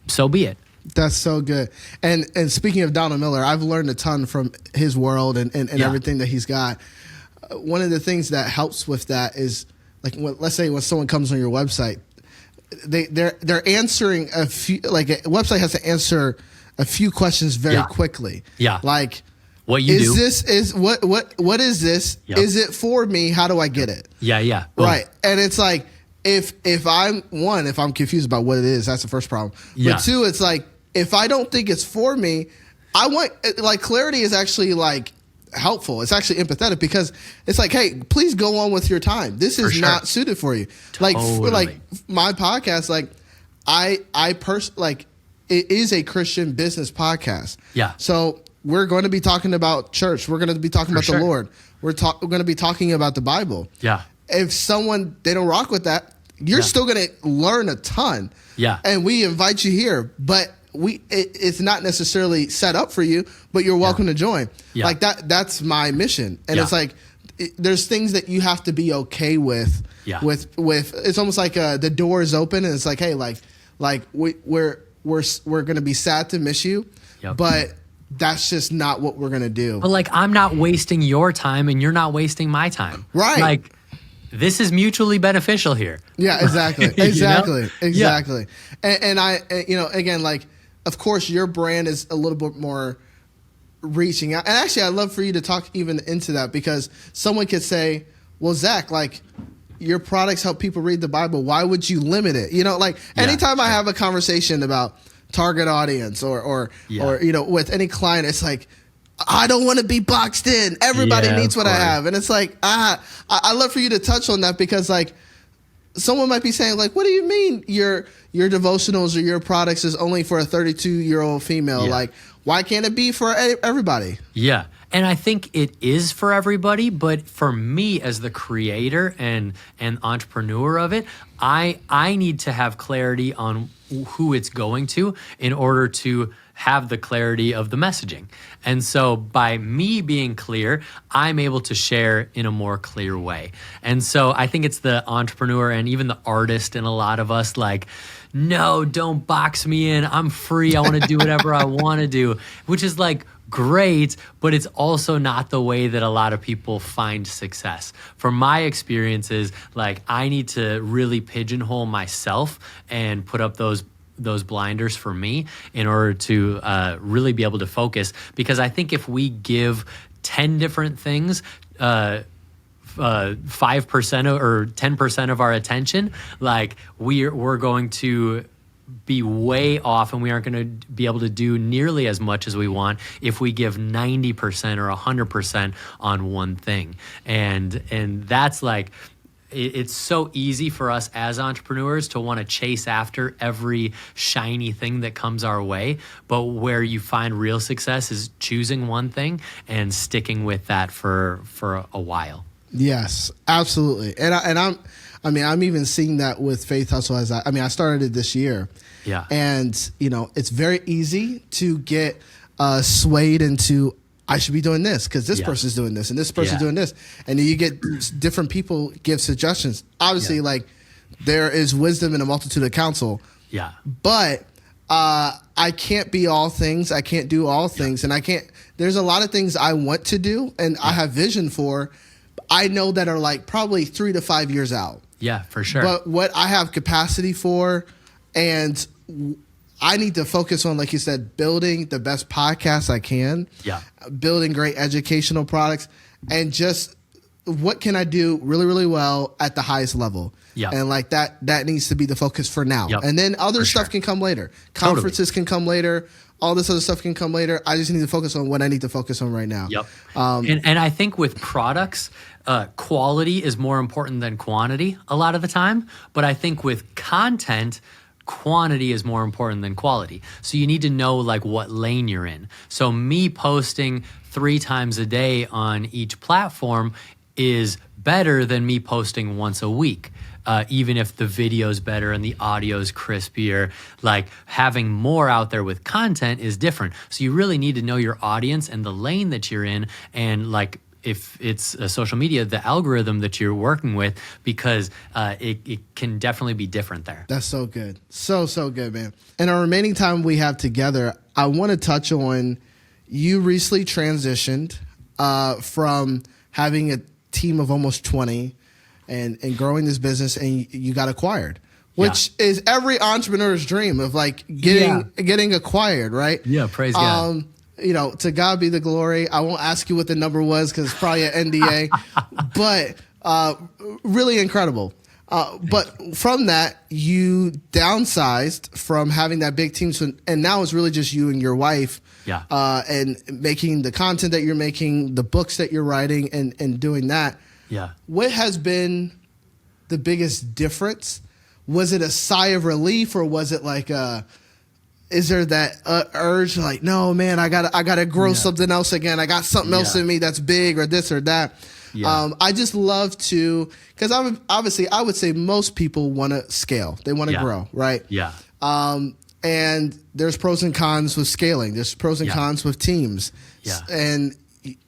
So be it. That's so good. And speaking of Donald Miller, I've learned a ton from his world and everything that he's got. One of the things that helps with that is, like, let's say when someone comes on your website, they're answering a few, like, a website has to answer a few questions very quickly. Yeah. Like, what you do. What is this? Yep. Is it for me? How do I get it? Yeah. Right. And it's like, if I'm confused about what it is, that's the first problem. Yeah. But two, it's like, if I don't think it's for me, I want, like, clarity is actually, like, helpful. It's actually empathetic because it's like, hey, please go on with your time. This is not suited for you. Totally. Like my podcast, like it is a Christian business podcast. Yeah. So we're going to be talking about church. We're going to be talking about the Lord. We're going to be talking about the Bible. Yeah. If they don't rock with that, you're still going to learn a ton. Yeah. And we invite you here, but it's not necessarily set up for you, but you're welcome to join. Yeah. Like that's my mission. And it's like, there's things that you have to be okay with. Yeah. With it's almost like the door is open and it's like, hey, like we're going to be sad to miss you, but that's just not what we're going to do. But like, I'm not wasting your time and you're not wasting my time. Right. Like, this is mutually beneficial here. Yeah, exactly. Exactly. Exactly. Yeah. And I, again, like, of course, your brand is a little bit more reaching out. And actually, I'd love for you to talk even into that because someone could say, well, Zach, like, your products help people read the Bible. Why would you limit it? Anytime I have a conversation about target audience or with any client, it's like, I don't want to be boxed in. Everybody needs what I have. And it's like, I'd love for you to touch on that because, like, someone might be saying, like, what do you mean your devotionals or your products is only for a 32-year-old female? Yeah. Like, why can't it be for everybody? Yeah. And I think it is for everybody, but for me as the creator and entrepreneur of it, I need to have clarity on who it's going to in order to have the clarity of the messaging. And so by me being clear, I'm able to share in a more clear way. And so I think it's the entrepreneur and even the artist and a lot of us like, no, don't box me in. I'm free. I want to do whatever I want to do, which is like great, but it's also not the way that a lot of people find success. From my experiences, like, I need to really pigeonhole myself and put up those blinders for me in order to really be able to focus. Because I think if we give 10 different things 5% or 10% of our attention, like, we're going to be way off and we aren't going to be able to do nearly as much as we want if we give 90% or 100% on one thing. And that's like, it's so easy for us as entrepreneurs to want to chase after every shiny thing that comes our way. But where you find real success is choosing one thing and sticking with that for a while. Yes, absolutely. And I'm even seeing that with Faith Hustle I started it this year. Yeah. And, it's very easy to get swayed into, I should be doing this because this person's doing this and this person's doing this. And then you get different people give suggestions. Obviously, like, there is wisdom in a multitude of counsel. Yeah. But I can't be all things. I can't do all things. And there's a lot of things I want to do and I have vision for. I know that are like probably 3 to 5 years out. Yeah, for sure. But what I have capacity for, and I need to focus on, like you said, building the best podcasts I can. Yeah. Building great educational products, and just what can I do really, really well at the highest level. Yeah. And like that needs to be the focus for now. Yep. And then other stuff can come later. Conferences can come later. All this other stuff can come later. I just need to focus on what I need to focus on right now. Yep. And I think with products, quality is more important than quantity a lot of the time. But I think with content, quantity is more important than quality. So you need to know like what lane you're in. So me posting 3 times a day on each platform is better than me posting once a week. Even if the video's better and the audio's crispier, like having more out there with content is different. So you really need to know your audience and the lane that you're in, and like if it's social media, the algorithm that you're working with, because it can definitely be different there. That's so good. So good, man. In our remaining time we have together, I want to touch on, you recently transitioned from having a team of almost 20 and growing this business, and you got acquired, which is every entrepreneur's dream of like getting acquired, right? Yeah, praise God. To God be the glory. I won't ask you what the number was because it's probably an NDA, but really incredible. But from that, you downsized from having that big team, and now it's really just you and your wife. Yeah. And making the content that you're making, the books that you're writing, and doing that. Yeah. What has been the biggest difference? Was it a sigh of relief, or was it like is there that urge like, no, man, I gotta grow something else again. I got something else in me that's big, or this or that. Yeah. I just love to, because obviously I would say most people want to scale. They want to grow, right? Yeah. And there's pros and cons with scaling. There's pros and cons with teams. Yeah. And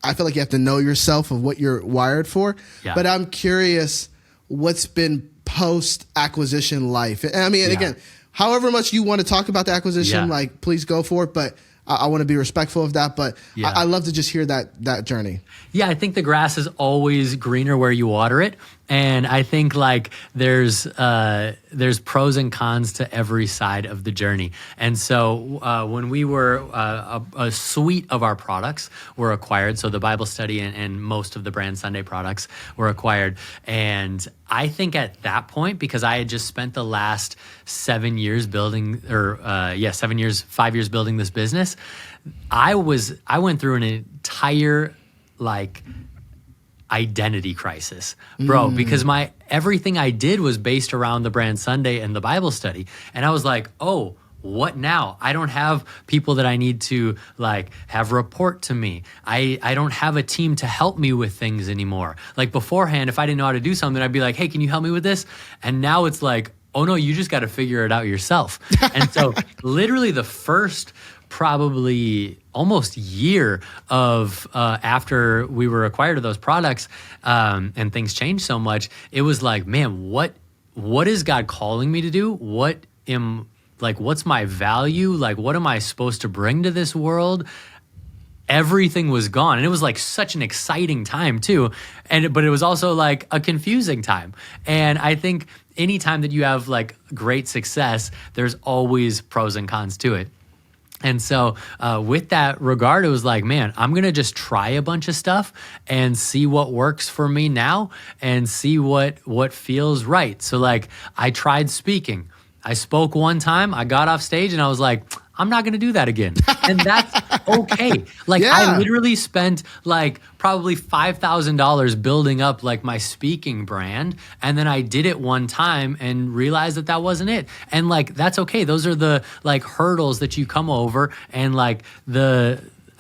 I feel like you have to know yourself of what you're wired for. Yeah. But I'm curious what's been post-acquisition life. And I mean, again, however much you want to talk about the acquisition, like, please go for it. But I want to be respectful of that. But I love to just hear that journey. Yeah, I think the grass is always greener where you water it. And I think like there's pros and cons to every side of the journey. And so when we were a suite of our products were acquired, so the Bible study and most of the Brand Sunday products were acquired. And I think at that point, because I had just spent the last 7 years building, 5 years building this business, I went through an entire like identity crisis, bro, because everything I did was based around the Brand Sunday and the Bible study. And I was like, oh, what now? I don't have people that I need to like have report to me. I don't have a team to help me with things anymore. Like beforehand, if I didn't know how to do something, I'd be like, hey, can you help me with this? And now it's like, oh no, you just got to figure it out yourself. And so literally the first probably almost year of after we were acquired of those products and things changed so much, it was like, man, what is God calling me to do? What's my value? Like, what am I supposed to bring to this world? Everything was gone. And it was like such an exciting time too. But it was also like a confusing time. And I think anytime that you have like great success, there's always pros and cons to it. And so with that regard, it was like, man, I'm going to just try a bunch of stuff and see what works for me now and see what feels right. So like I tried speaking. I spoke one time, I got off stage and I was like, I'm not going to do that again. And that's okay. Like I literally spent like probably $5,000 building up like my speaking brand. And then I did it one time and realized that wasn't it. And like, that's okay. Those are the like hurdles that you come over and like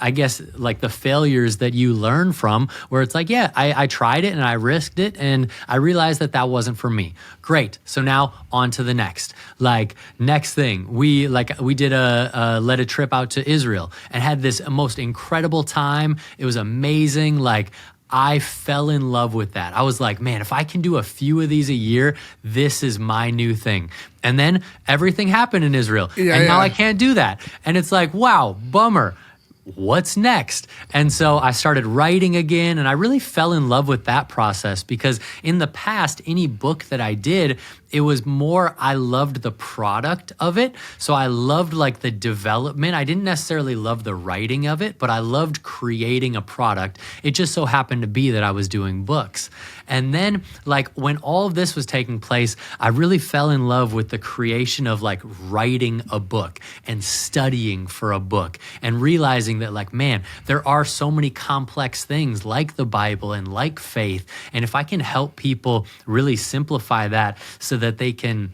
I guess like the failures that you learn from, where it's like, I tried it and I risked it and I realized that wasn't for me. Great. So now on to the next. Like next thing, we did led a trip out to Israel and had this most incredible time. It was amazing. Like I fell in love with that. I was like, man, if I can do a few of these a year, this is my new thing. And then everything happened in Israel. Now I can't do that. And it's like, wow, bummer. What's next? And so I started writing again, and I really fell in love with that process because in the past, any book that I did, it was more, I loved the product of it. So I loved like the development. I didn't necessarily love the writing of it, but I loved creating a product. It just so happened to be that I was doing books. And then like when all of this was taking place, I really fell in love with the creation of like writing a book and studying for a book and realizing that like, man, there are so many complex things like the Bible and like faith. And if I can help people really simplify that so that they can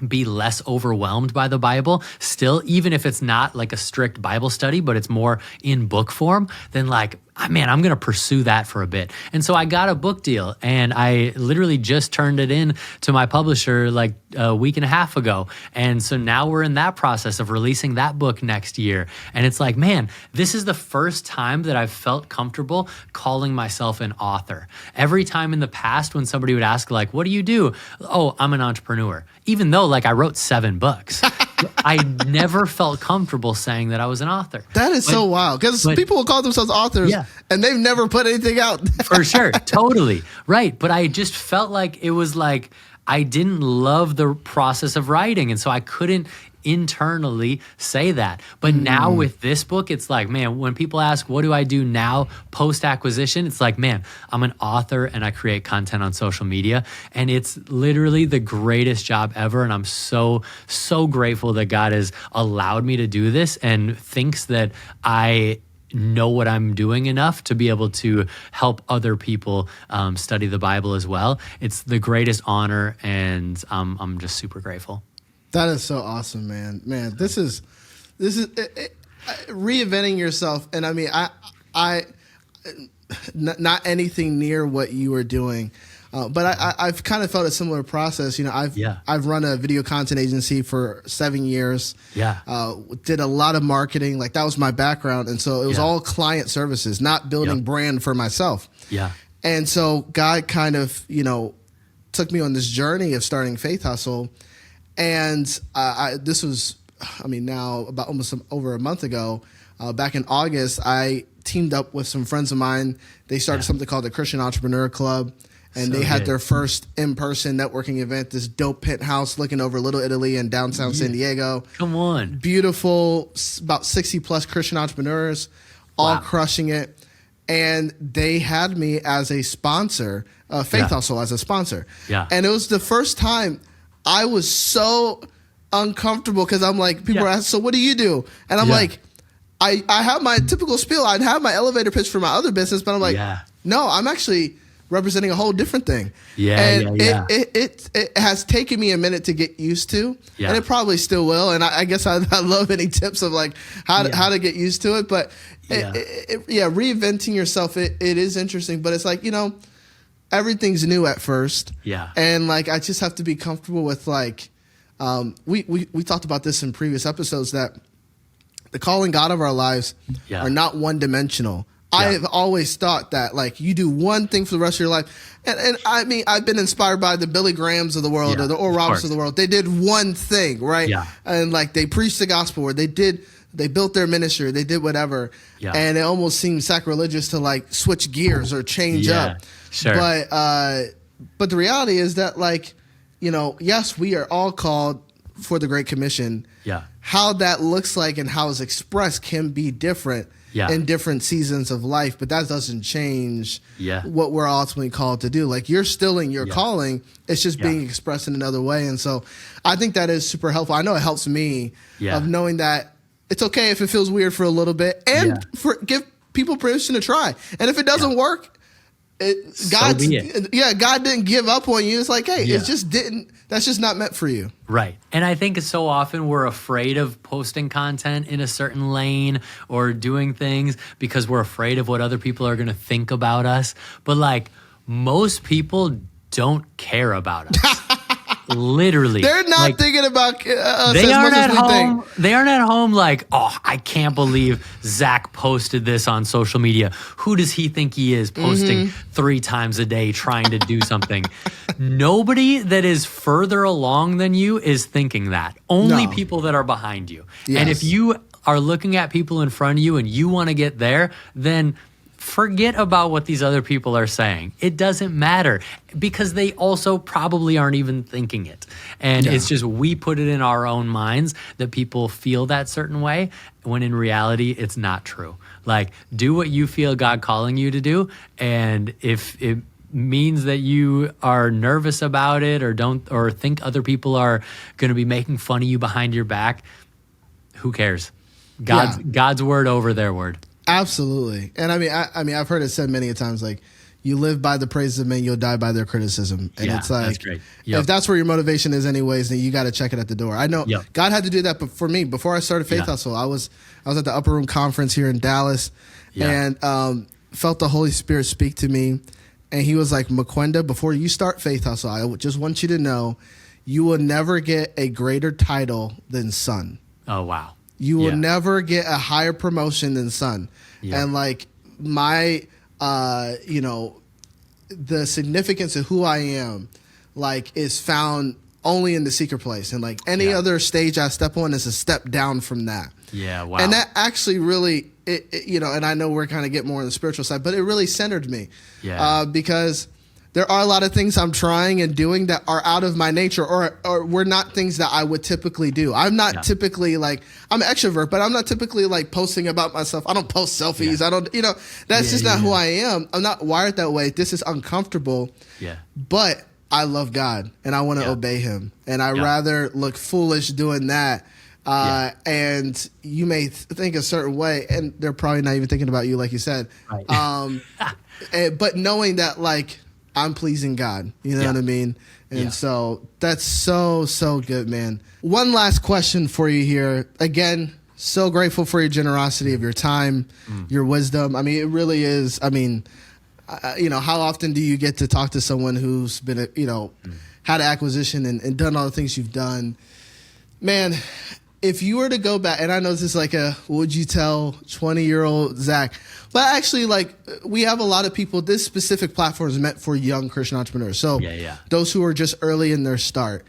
be less overwhelmed by the Bible, still, even if it's not like a strict Bible study, but it's more in book form, then like, man, I'm going to pursue that for a bit. And so I got a book deal and I literally just turned it in to my publisher like a week and a half ago. And so now we're in that process of releasing that book next year. And it's like, man, this is the first time that I've felt comfortable calling myself an author. Every time in the past when somebody would ask like, what do you do? Oh, I'm an entrepreneur. Even though like I wrote 7 books. I never felt comfortable saying that I was an author. That is so wild because people will call themselves authors and they've never put anything out. For sure. Totally. Right. But I just felt like it was like I didn't love the process of writing. And so I couldn't internally say that. But now with this book, it's like, man, when people ask, what do I do now post-acquisition? It's like, man, I'm an author and I create content on social media. And it's literally the greatest job ever. And I'm so, so grateful that God has allowed me to do this and thinks that I know what I'm doing enough to be able to help other people study the Bible as well. It's the greatest honor and I'm just super grateful. That is so awesome, man. Man, this is reinventing yourself. And I mean, I not anything near what you were doing. But I've kind of felt a similar process. You know, I've run a video content agency for 7 years. Did a lot of marketing. Like that was my background. And so it was all client services, not building brand for myself. And so God kind of, you know, took me on this journey of starting Faith Hustle. And this was, I mean, now about almost over a month ago, back in August, I teamed up with some friends of mine. They started something called the Christian Entrepreneur Club. And they had their first in-person networking event, this dope penthouse looking over Little Italy in downtown San Diego. Come on. Beautiful, about 60 plus Christian entrepreneurs, all crushing it. And they had me as a sponsor, Faith Hustle as a sponsor. And it was the first time I was so uncomfortable because I'm like, people are asking, so what do you do? And I'm like, I have my typical spiel. I'd have my elevator pitch for my other business, but I'm like, no, I'm actually representing a whole different thing. It has taken me a minute to get used to, and it probably still will. And I guess I love any tips of like how to get used to it. But reinventing yourself, it is interesting. But it's like, you know, everything's new at first. And like, I just have to be comfortable with like, we talked about this in previous episodes that the call and God of our lives are not one dimensional. I have always thought that like you do one thing for the rest of your life. And I mean, I've been inspired by the Billy Grahams of the world or the Oral Roberts of the world. They did one thing, right? And like they preached the gospel or they built their ministry, they did whatever. And it almost seemed sacrilegious to like switch gears or change up. But the reality is that like, you know, yes, we are all called for the Great Commission. How that looks like and how it's expressed can be different in different seasons of life, but that doesn't change what we're ultimately called to do. Like you're still in your calling, it's just being expressed in another way. And so I think that is super helpful. I know it helps me of knowing that it's okay if it feels weird for a little bit and give people permission to try. And if it doesn't work, God didn't give up on you. It's like, hey, it just didn't. That's just not meant for you. Right. And I think so often we're afraid of posting content in a certain lane or doing things because we're afraid of what other people are going to think about us. But like most people don't care about us. Literally. They're not thinking about us they as aren't much at as we home. think. They aren't at home like, oh, I can't believe Zach posted this on social media. Who does he think he is posting 3 times a day trying to do something? Nobody that is further along than you is thinking that. Only No. people that are behind you. Yes. And if you are looking at people in front of you and you want to get there, then forget about what these other people are saying. It doesn't matter because they also probably aren't even thinking it. And it's just we put it in our own minds that people feel that certain way when in reality it's not true. Like, do what you feel God calling you to do, and if it means that you are nervous about it or think other people are going to be making fun of you behind your back, who cares? God's word over their word. Absolutely. And I mean, I've heard it said many a times, like, you live by the praises of men, you'll die by their criticism. And it's like, that's great. Yep. if that's where your motivation is anyways, then you got to check it at the door. I know God had to do that, but for me, before I started Faith Hustle, I was at the Upper Room Conference here in Dallas and felt the Holy Spirit speak to me. And he was like, Maquenda, before you start Faith Hustle, I just want you to know you will never get a greater title than son. Oh, wow. You will never get a higher promotion than son. Yeah. And like my, the significance of who I am, like, is found only in the secret place. And like any other stage I step on is a step down from that. Yeah, wow. And that actually really, and I know we're kind of getting more on the spiritual side, but it really centered me. Yeah. Because there are a lot of things I'm trying and doing that are out of my nature or were not things that I would typically do. I'm not typically like, I'm an extrovert, but I'm not typically like posting about myself. I don't post selfies. I don't, that's just not who I am. I'm not wired that way. This is uncomfortable. Yeah. But I love God and I want to obey him. And I rather look foolish doing that. And you may think a certain way and they're probably not even thinking about you, like you said. Right. But knowing that, like, I'm pleasing God. You know what I mean? And so that's so good, man. One last question for you here. Again, so grateful for your generosity of your time, your wisdom. I mean, it really is. I mean, how often do you get to talk to someone who's been, had an acquisition and done all the things you've done? Man, if you were to go back, and I know this is like what would you tell 20-year-old Zach? But actually, like, we have a lot of people, this specific platform is meant for young Christian entrepreneurs. So those who are just early in their start.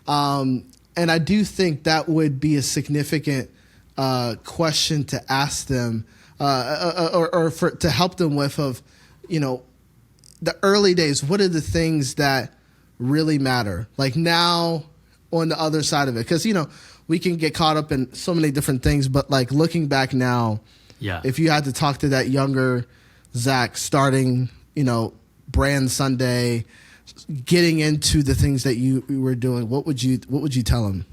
And I do think that would be a significant question to ask them or to help them with the early days. What are the things that really matter? Like now on the other side of it. Because, we can get caught up in so many different things, but like looking back now, if you had to talk to that younger Zach starting, Brand Sunday, getting into the things that you were doing, what would you tell him?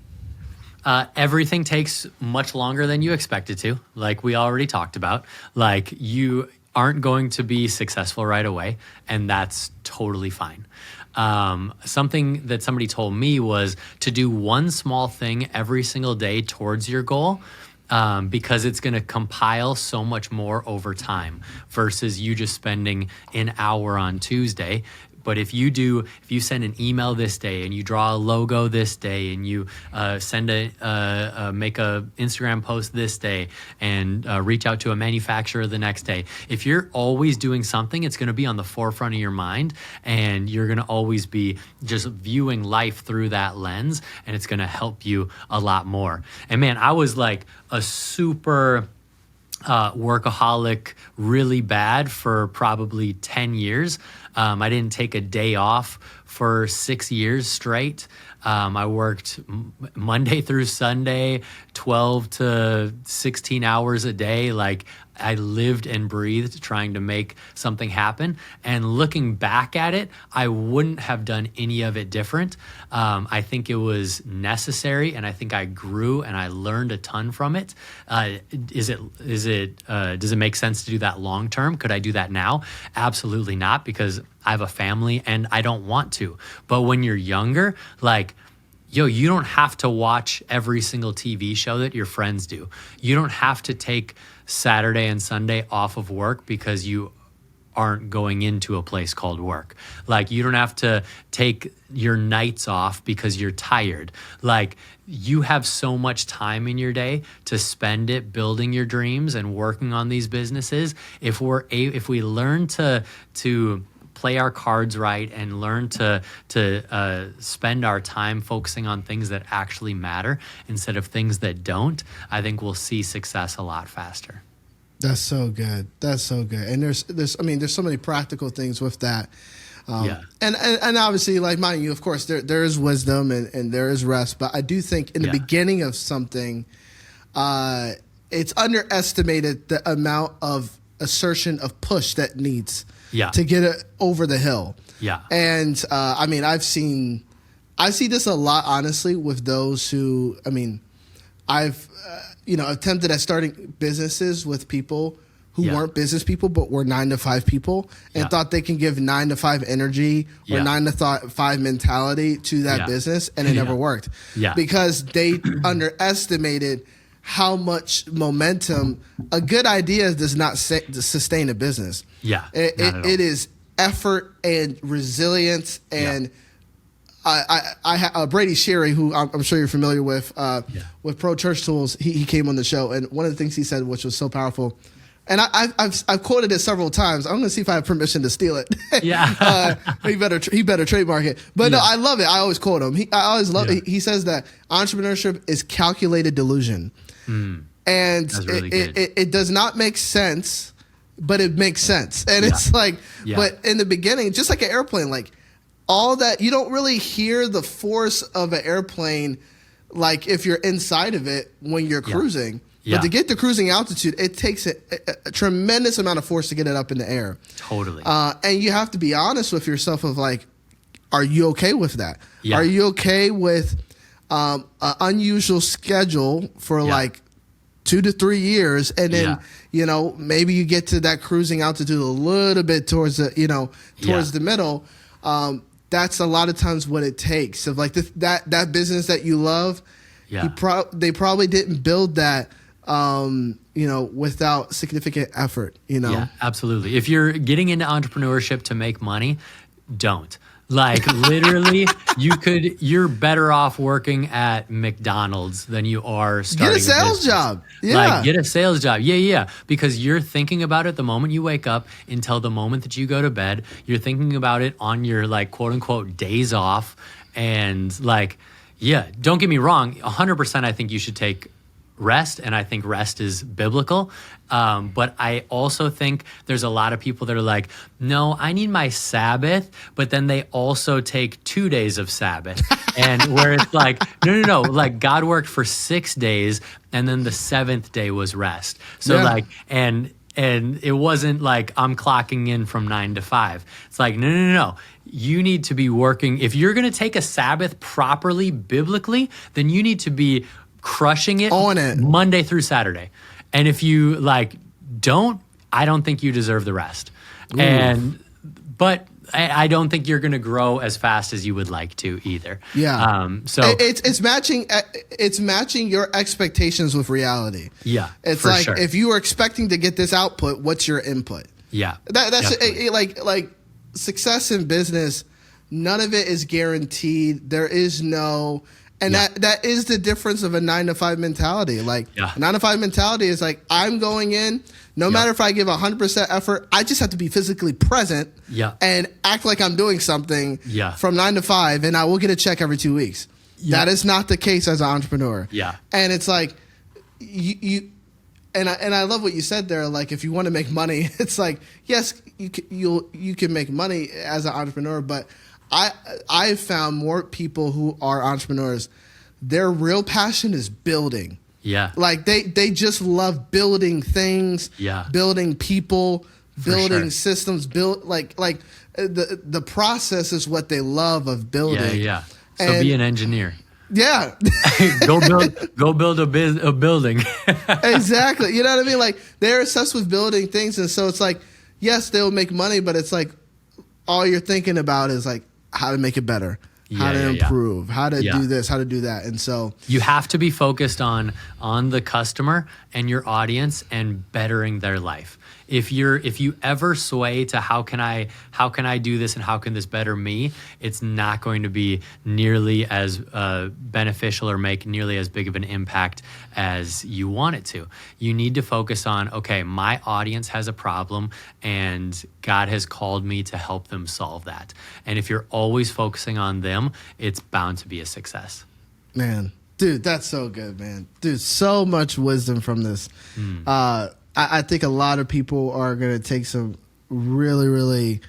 Everything takes much longer than you expect it to. Like we already talked about, like you aren't going to be successful right away, and that's totally fine. Something that somebody told me was to do one small thing every single day towards your goal, because it's going to compile so much more over time versus you just spending an hour on Tuesday. But if you send an email this day and you draw a logo this day and you make a Instagram post this day and reach out to a manufacturer the next day, if you're always doing something, it's going to be on the forefront of your mind and you're going to always be just viewing life through that lens, and it's going to help you a lot more. And man, I was like a super workaholic really bad for probably 10 years. I didn't take a day off for 6 years straight. I worked Monday through Sunday, 12 to 16 hours a day. Like I lived and breathed trying to make something happen. And looking back at it, I wouldn't have done any of it different. I think it was necessary, and I think I grew and I learned a ton from it. Does it make sense to do that long term? Could I do that now? Absolutely not, because I have a family and I don't want to. But when you're younger, like, you don't have to watch every single TV show that your friends do. You don't have to take Saturday and Sunday off of work because you aren't going into a place called work. Like, you don't have to take your nights off because you're tired. Like, you have so much time in your day to spend it building your dreams and working on these businesses. If we learn to play our cards right and learn to spend our time focusing on things that actually matter instead of things that don't, I think we'll see success a lot faster. That's so good. That's so good. And there's so many practical things with that. And obviously, like, mind you, of course, there is wisdom and there is rest. But I do think in the beginning of something, it's underestimated the amount of assertion of push that needs to get it over the hill. Yeah. And I see this a lot, honestly, with those who, I've attempted at starting businesses with people who weren't business people but were 9-to-5 people and thought they can give 9-to-5 energy or 9-to-5 mentality to that business, and it never worked. Because they underestimated how much momentum a good idea does not sustain a business. It is effort and resilience and Brady Sherry, who I'm sure you're familiar with Pro Church Tools, he came on the show, and one of the things he said, which was so powerful, and I've quoted it several times. I'm going to see if I have permission to steal it. He better trademark it. But no, I love it. I always quote him. I always love it. He says that entrepreneurship is calculated delusion, and it does not make sense, but it makes sense. And it's like, but in the beginning, just like an airplane, like, all that, you don't really hear the force of an airplane like if you're inside of it when you're cruising. But to get to cruising altitude, it takes a tremendous amount of force to get it up in the air. Totally. And you have to be honest with yourself of like, are you okay with that? Are you okay with an unusual schedule for like 2 to 3 years, and then maybe you get to that cruising altitude a little bit towards the middle. That's a lot of times what it takes. Of like that business that you love, they probably didn't build that, without significant effort. Yeah, absolutely. If you're getting into entrepreneurship to make money, don't. Like, literally, you're better off working at McDonald's than you are starting a business. Get a sales job. Like, get a sales job. Yeah. Because you're thinking about it the moment you wake up until the moment that you go to bed. You're thinking about it on your, like, quote unquote days off. And like, don't get me wrong. 100% I think you should take rest, and I think rest is biblical. But I also think there's a lot of people that are like, no, I need my Sabbath, but then they also take 2 days of Sabbath. And where it's like, no, like God worked for 6 days and then the 7th day was rest. So like, and it wasn't like I'm clocking in from 9 to 5. It's like, no. You need to be working. If you're going to take a Sabbath properly, biblically, then you need to be crushing it on it Monday through Saturday. And if you like don't, I don't think you deserve the rest. But I don't think you're going to grow as fast as you would like to either. So it's matching your expectations with reality. It's like, if you are expecting to get this output, what's your input? That's like success in business. None of it is guaranteed. There is no. And that is the difference of a 9-to-5 mentality. Like, a 9-to-5 mentality is like, I'm going in, no matter if I give 100% effort, I just have to be physically present and act like I'm doing something from 9 to 5, and I will get a check every 2 weeks. That is not the case as an entrepreneur. And it's like, and I love what you said there. Like, if you want to make money, it's like, yes, you can make money as an entrepreneur, but I've found more people who are entrepreneurs, their real passion is building. Like they just love building things, building people, building systems, like the process is what they love of building. So be an engineer. Go build a building. Exactly. You know what I mean? Like, they're obsessed with building things, and so it's like, yes, they'll make money, but it's like all you're thinking about is like how to make it better, how to improve, how to do this, how to do that. And so you have to be focused on the customer and your audience and bettering their life. If you ever sway to how can I do this and how can this better me, it's not going to be nearly as beneficial or make nearly as big of an impact as you want it to. You need to focus on, okay, my audience has a problem and God has called me to help them solve that. And if you're always focusing on them, it's bound to be a success. Man, dude, that's so good, man. Dude, so much wisdom from this. I think a lot of people are going to take some really, really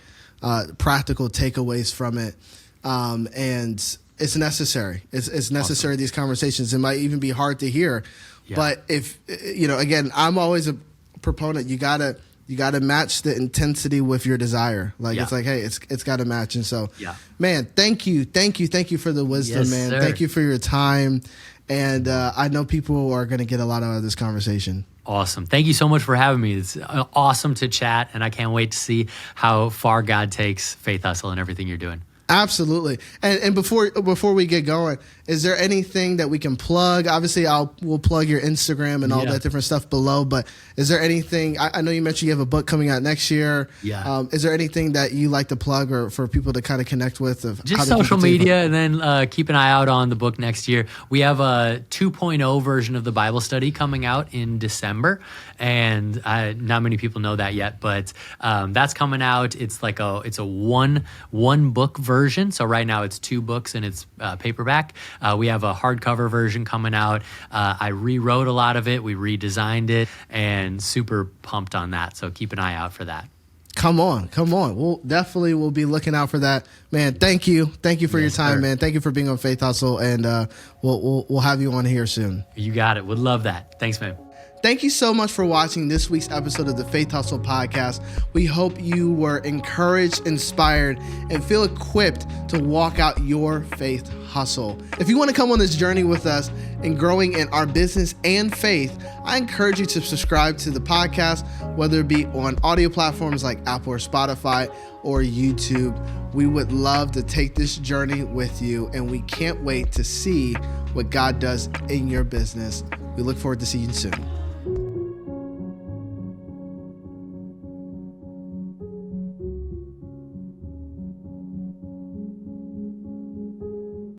practical takeaways from it. And it's necessary. It's necessary, awesome. These conversations. It might even be hard to hear. Yeah. But if, again, I'm always a proponent. You gotta match the intensity with your desire. Like, yeah. It's like, hey, it's got to match. And so, yeah. Man, thank you for the wisdom, yes, man. Sir. Thank you for your time. And I know people are going to get a lot out of this conversation. Awesome. Thank you so much for having me. It's awesome to chat, and I can't wait to see how far God takes Faith Hustle and everything you're doing. Absolutely. And before we get going, is there anything that we can plug? Obviously, we'll plug your Instagram and all that different stuff below. But is there anything? I know you mentioned you have a book coming out next year. Yeah. Is there anything that you like to plug or for people to kind of connect with? Just social media, and then keep an eye out on the book next year. We have a 2.0 version of the Bible study coming out in December, and not many people know that yet, but that's coming out. It's like it's a one book version. So right now it's 2 books and it's paperback. We have a hardcover version coming out. I rewrote a lot of it. We redesigned it, and super pumped on that. So keep an eye out for that. Come on. We'll be looking out for that, man. Thank you for your time, sir. Man. Thank you for being on Faith Hustle, and we'll have you on here soon. You got it. Would love that. Thanks, man. Thank you so much for watching this week's episode of the Faith Hustle podcast. We hope you were encouraged, inspired, and feel equipped to walk out your faith hustle. If you want to come on this journey with us in growing in our business and faith, I encourage you to subscribe to the podcast, whether it be on audio platforms like Apple or Spotify or YouTube. We would love to take this journey with you, and we can't wait to see what God does in your business. We look forward to seeing you soon.